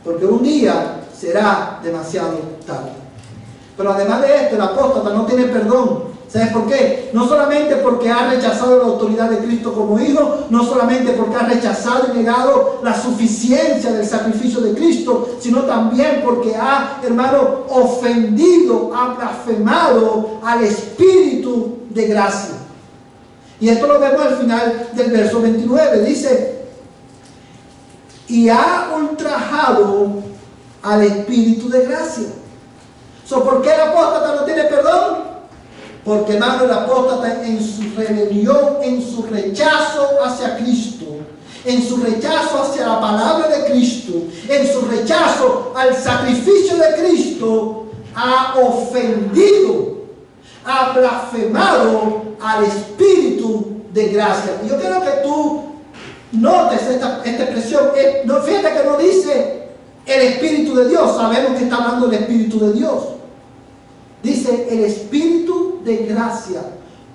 porque un día será demasiado tarde. Pero además de esto, el apóstata no tiene perdón. ¿Sabes por qué? No solamente porque ha rechazado la autoridad de Cristo como hijo, no solamente porque ha rechazado y negado la suficiencia del sacrificio de Cristo, sino también porque ha, hermano, ofendido, ha blasfemado al Espíritu de gracia. Y esto lo vemos al final del verso 29. Dice, y ha ultrajado al Espíritu de gracia. ¿Por qué el apóstata no tiene perdón? Porque, hermano, el apóstata en su rebelión, en su rechazo hacia Cristo, en su rechazo hacia la palabra de Cristo, en su rechazo al sacrificio de Cristo, ha ofendido, ha blasfemado al Espíritu de gracia. Y yo quiero que tú notes esta expresión. Fíjate que no dice el Espíritu de Dios. Sabemos que está hablando del Espíritu de Dios. Dice el Espíritu de gracia.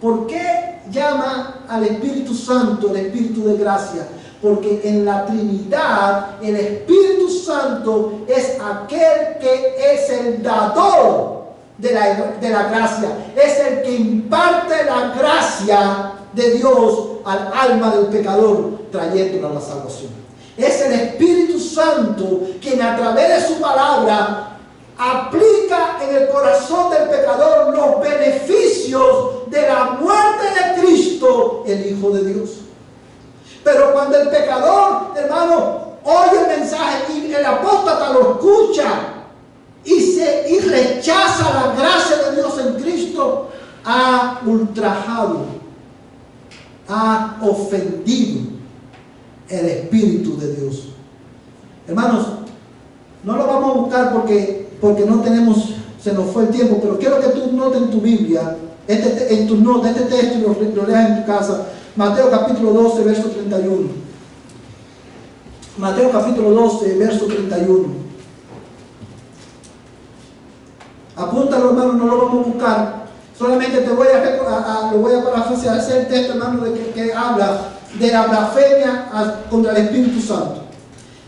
¿Por qué llama al Espíritu Santo el Espíritu de gracia? Porque en la Trinidad el Espíritu Santo es aquel que es el dador de la gracia. Es el que imparte la gracia de Dios al alma del pecador, trayéndola a la salvación. Es el Espíritu Santo quien a través de su palabra aplica en el corazón del pecador los beneficios de la muerte de Cristo, el Hijo de Dios. Pero cuando el pecador, hermano, oye el mensaje y el apóstata lo escucha y rechaza la gracia de Dios en Cristo, ha ultrajado, ha ofendido el Espíritu de Dios. Hermanos, no lo vamos a buscar porque no tenemos, se nos fue el tiempo, pero quiero que tú notes en tu Biblia, en tus notas, este texto, y lo leas en tu casa. Mateo capítulo 12, verso 31. Mateo capítulo 12, verso 31. Apúntalo, hermano, no lo vamos a buscar. Solamente lo voy a parafrasear. Ese es el texto, hermano, que habla de la blasfemia contra el Espíritu Santo.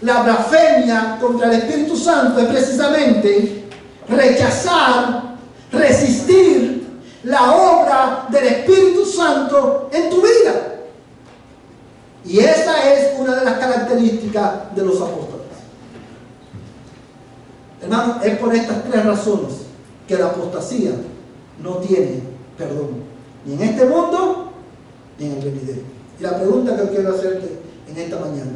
La blasfemia contra el Espíritu Santo es precisamente rechazar, resistir la obra del Espíritu Santo en tu vida. Y esa es una de las características de los apóstoles. Hermano, es por estas tres razones que la apostasía no tiene perdón, ni en este mundo ni en el venidero. Y la pregunta que quiero hacerte en esta mañana: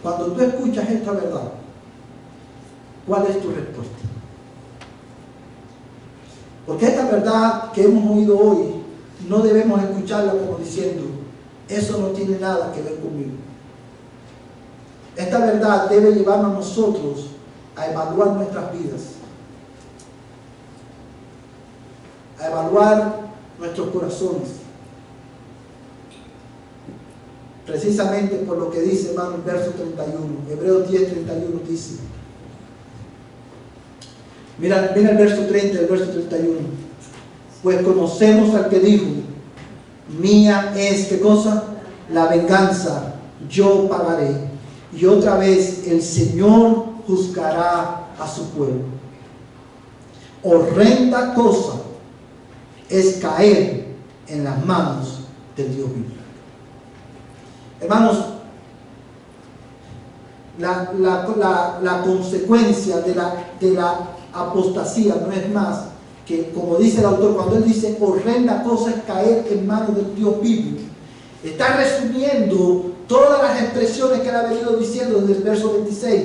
cuando tú escuchas esta verdad, ¿cuál es tu respuesta? Porque esta verdad que hemos oído hoy no debemos escucharla como diciendo: eso no tiene nada que ver conmigo. Esta verdad debe llevarnos a nosotros a evaluar nuestras vidas, a evaluar nuestros corazones, precisamente por lo que dice, hermano, el verso 31, Hebreos 10, 31 dice, mira el verso 30, el verso 31, pues conocemos al que dijo: mía es, ¿qué cosa? La venganza, yo pagaré. Y otra vez el Señor juzgará a su pueblo. Horrenda cosa es caer en las manos del Dios vivo. Hermanos, la consecuencia de la apostasía no es más que, como dice el autor, cuando él dice horrenda cosa es caer en manos del Dios vivo, está resumiendo todas las expresiones que él ha venido diciendo desde el verso 26.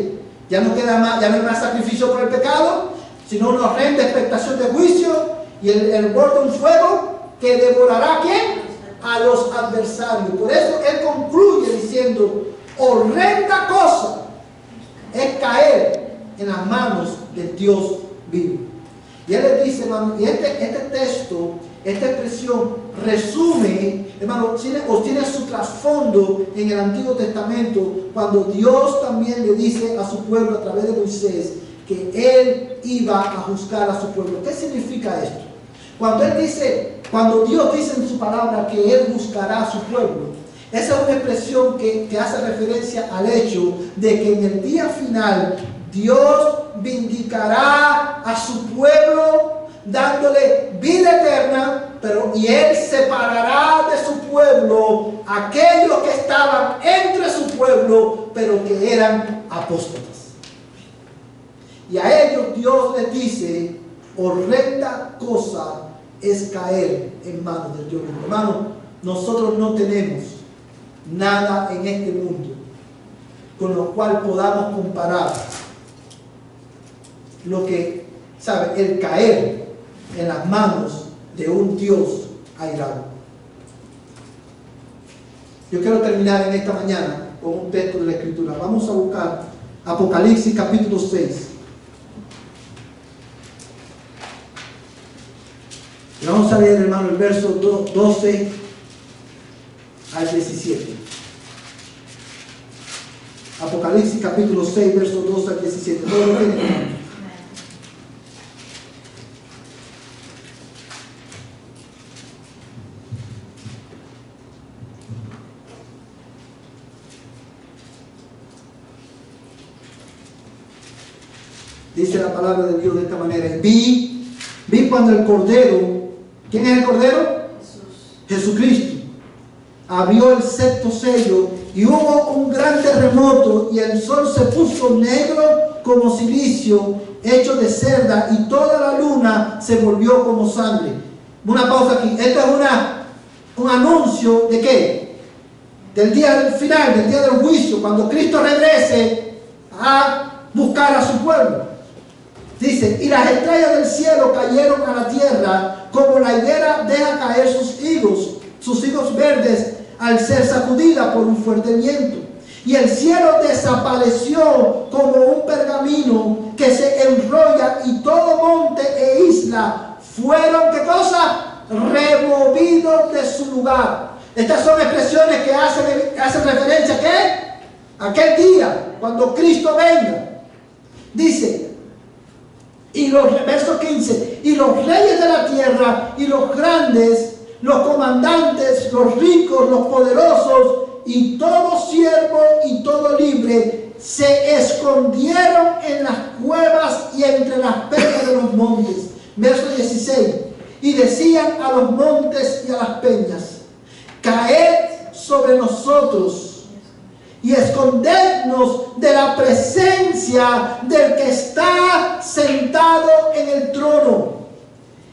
Ya no queda más, ya no hay más sacrificio por el pecado, sino una horrenda expectación de juicio y el borde de un fuego que devorará ¿a quién? A los adversarios. Por eso él concluye diciendo: horrenda cosa es caer en las manos del Dios vivo. Y él le dice, hermano, y este texto, esta expresión resume, hermano, tiene su trasfondo en el Antiguo Testamento, cuando Dios también le dice a su pueblo a través de Moisés que él iba a juzgar a su pueblo. ¿Qué significa esto? Cuando Dios dice en su palabra que él juzgará a su pueblo, esa es una expresión que hace referencia al hecho de que en el día final Dios vindicará a su pueblo dándole vida eterna, y él separará de su pueblo a aquellos que estaban entre su pueblo, pero que eran apóstatas. Y a ellos Dios les dice: horrenda cosa es caer en manos del Dios vivo. Hermano, nosotros no tenemos nada en este mundo con lo cual podamos comparar lo que, ¿sabe?, el caer en las manos de un Dios airado. Yo quiero terminar en esta mañana con un texto de la Escritura. Vamos a buscar Apocalipsis capítulo 6. Y vamos a leer, hermano, el verso 12 al 17. Apocalipsis capítulo 6, verso 12 al 17. ¿Todo lo tienen, hermano? Dice la palabra de Dios de esta manera. Vi cuando el Cordero, ¿quién es el Cordero? Jesucristo. Abrió el sexto sello y hubo un gran terremoto y el sol se puso negro como silicio hecho de cerda y toda la luna se volvió como sangre. Una pausa aquí. Esto es un anuncio de ¿qué? Del día del final, del día del juicio, cuando Cristo regrese a buscar a su pueblo. Dice, y las estrellas del cielo cayeron a la tierra como la higuera deja caer sus higos verdes al ser sacudida por un fuerte viento. Y el cielo desapareció como un pergamino que se enrolla y todo monte e isla fueron, ¿qué cosa? Removidos de su lugar. Estas son expresiones que hacen referencia ¿a qué? Aquel día, cuando Cristo venga. Dice, verso 15, y los reyes de la tierra y los grandes, los comandantes, los ricos, los poderosos y todo siervo y todo libre se escondieron en las cuevas y entre las peñas de los montes. Verso 16, y decían a los montes y a las peñas, caed sobre nosotros y escondednos de la presencia del que está sentado en el trono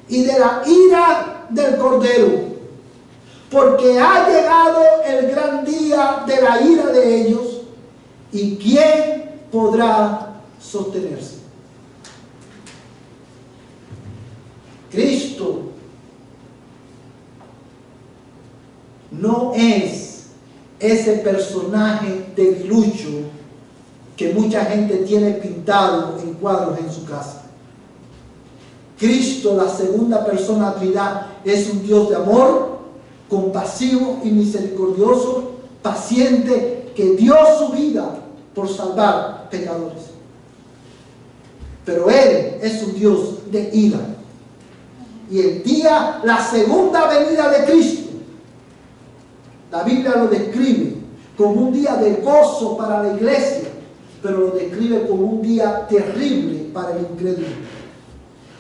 y de la ira del Cordero, porque ha llegado el gran día de la ira de ellos, y ¿quién podrá sostenerse? Cristo no es ese personaje debilucho que mucha gente tiene pintado en cuadros en su casa. Cristo, la segunda persona de la Trinidad, es un Dios de amor, compasivo y misericordioso, paciente, que dio su vida por salvar pecadores. Pero Él es un Dios de ira. Y el día, la segunda venida de Cristo, la Biblia lo describe como un día de gozo para la iglesia, pero lo describe como un día terrible para el incrédulo.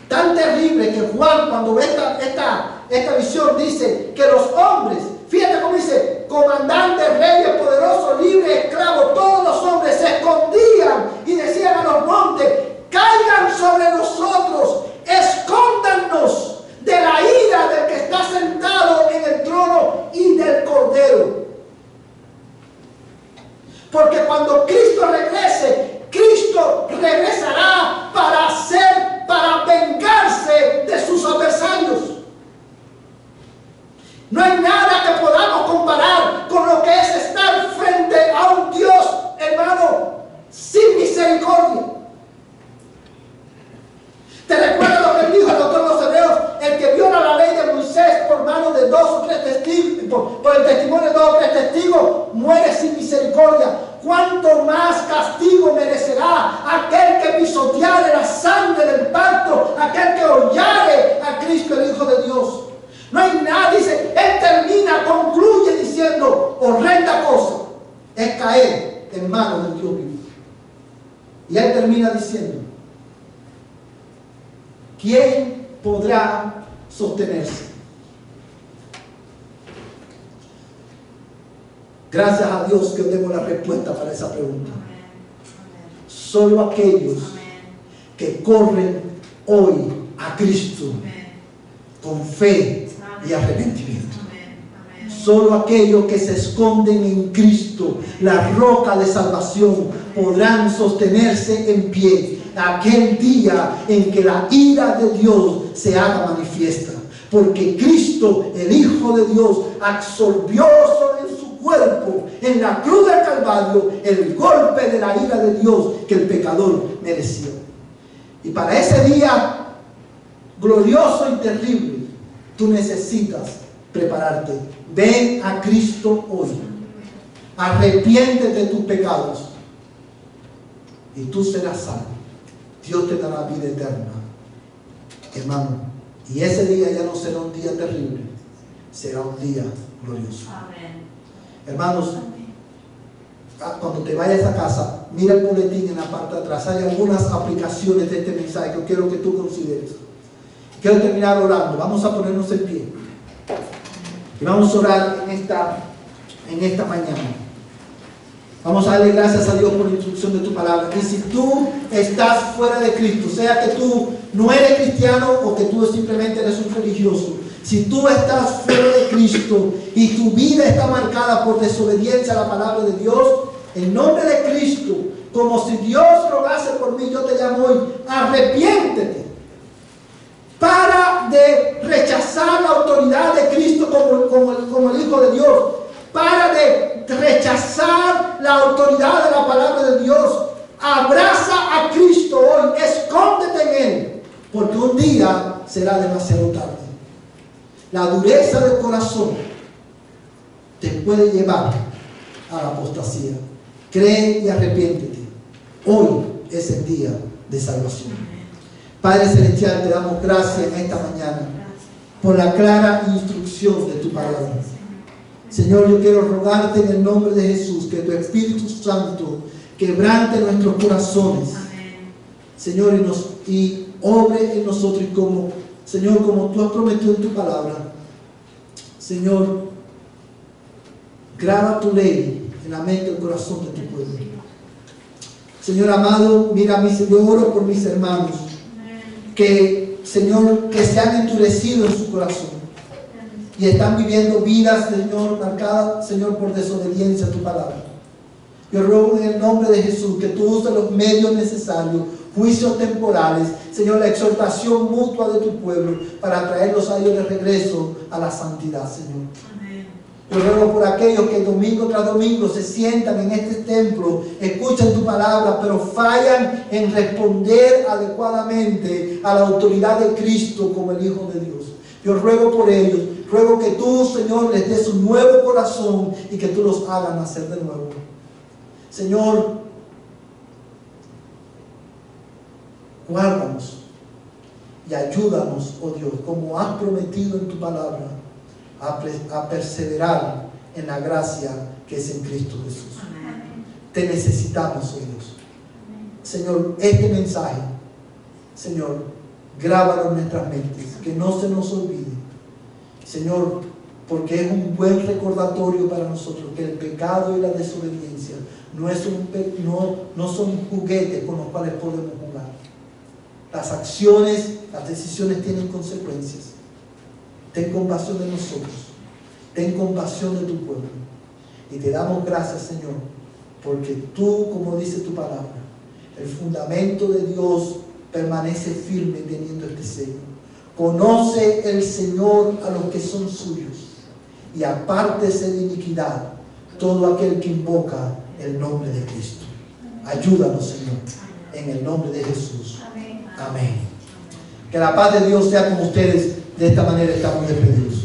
Tan terrible que Juan, cuando ve esta visión, dice que los hombres, fíjate cómo dice, comandantes, reyes, poderosos, libres, esclavos, todos los hombres se escondían y decían a los montes, caigan sobre nosotros, escóndanos de la ira del que está sentado en el trono y del Cordero. Porque cuando Cristo regrese, Cristo regresará para vengarse de sus adversarios. No hay nada que podamos comparar con lo que es estar frente a un Dios, hermano, sin misericordia. ¿Te recuerdas lo que dijo el autor de los Hebreos? El que viola la ley de Moisés por mano de 2 o 3 testigos, por el testimonio de 2 o 3 testigos, muere sin misericordia. ¿Cuánto más castigo merecerá aquel que pisoteare la sangre del pacto, aquel que hollare a Cristo, el Hijo de Dios? No hay nada, dice, él concluye diciendo, horrenda cosa es caer en manos del Dios vivo. Y él termina diciendo, ¿quién podrá sostenerse? Gracias a Dios que tenemos la respuesta para esa pregunta. Solo aquellos que corren hoy a Cristo con fe y arrepentimiento. Solo aquellos que se esconden en Cristo, la roca de salvación, podrán sostenerse en pie aquel día en que la ira de Dios se haga manifiesta. Porque Cristo, el Hijo de Dios, absorbió sobre su cuerpo en la cruz del Calvario el golpe de la ira de Dios que el pecador mereció. Y para ese día glorioso y terrible, tú necesitas prepararte. Ven a Cristo hoy. Arrepiéntete de tus pecados y tú serás salvo. Dios te dará vida eterna, hermano. Y ese día ya no será un día terrible, será un día glorioso. Amén. Hermanos, cuando te vayas a casa, mira el boletín en la parte de atrás. Hay algunas aplicaciones de este mensaje que quiero que tú consideres. Quiero terminar orando. Vamos a ponernos en pie. Y vamos a orar en esta mañana. Vamos a darle gracias a Dios por la instrucción de tu palabra. Y si tú estás fuera de Cristo, sea que tú no eres cristiano o que tú simplemente eres un religioso, si tú estás fuera de Cristo y tu vida está marcada por desobediencia a la palabra de Dios, en nombre de Cristo, como si Dios rogase por mí, yo te llamo hoy, arrepiéntete. Para de rechazar la autoridad de Cristo como el Hijo de Dios. Para de rechazar la autoridad de la palabra de Dios. Abraza a Cristo hoy. Escóndete en Él. Porque un día será demasiado tarde. La dureza del corazón te puede llevar a la apostasía. Cree y arrepiéntete. Hoy es el día de salvación. Padre Celestial, te damos gracias en esta mañana por la clara instrucción de tu palabra. Señor, yo quiero rogarte en el nombre de Jesús que tu Espíritu Santo quebrante nuestros corazones. Señor, y obre en nosotros y Señor, como tú has prometido en tu palabra. Señor, graba tu ley en la mente y el corazón de tu pueblo. Señor amado, mira, yo oro por mis hermanos. Que, Señor, que se han endurecido en su corazón y están viviendo vidas, Señor, marcadas, Señor, por desobediencia a tu palabra. Yo ruego en el nombre de Jesús que tú uses los medios necesarios, juicios temporales, Señor, la exhortación mutua de tu pueblo para traerlos a ellos de regreso a la santidad, Señor. Yo ruego por aquellos que domingo tras domingo se sientan en este templo, escuchan tu palabra, pero fallan en responder adecuadamente a la autoridad de Cristo como el Hijo de Dios. Yo ruego por ellos, ruego que tú, Señor, les des un nuevo corazón y que tú los hagas nacer de nuevo. Señor, guárdanos y ayúdanos, oh Dios, como has prometido en tu palabra, a perseverar en la gracia que es en Cristo Jesús. Amén. Te necesitamos, oh Dios. Amén. Señor, este mensaje, Señor, grábalo en nuestras mentes, que no se nos olvide, Señor, porque es un buen recordatorio para nosotros que el pecado y la desobediencia no son juguetes con los cuales podemos jugar. Las acciones, las decisiones tienen consecuencias. Ten compasión de nosotros. Ten compasión de tu pueblo. Y te damos gracias, Señor, porque tú, como dice tu palabra, el fundamento de Dios permanece firme teniendo este sello. Conoce el Señor a los que son suyos y apártese de iniquidad todo aquel que invoca el nombre de Cristo. Ayúdanos, Señor, en el nombre de Jesús. Amén. Que la paz de Dios sea con ustedes. De esta manera estamos despedidos.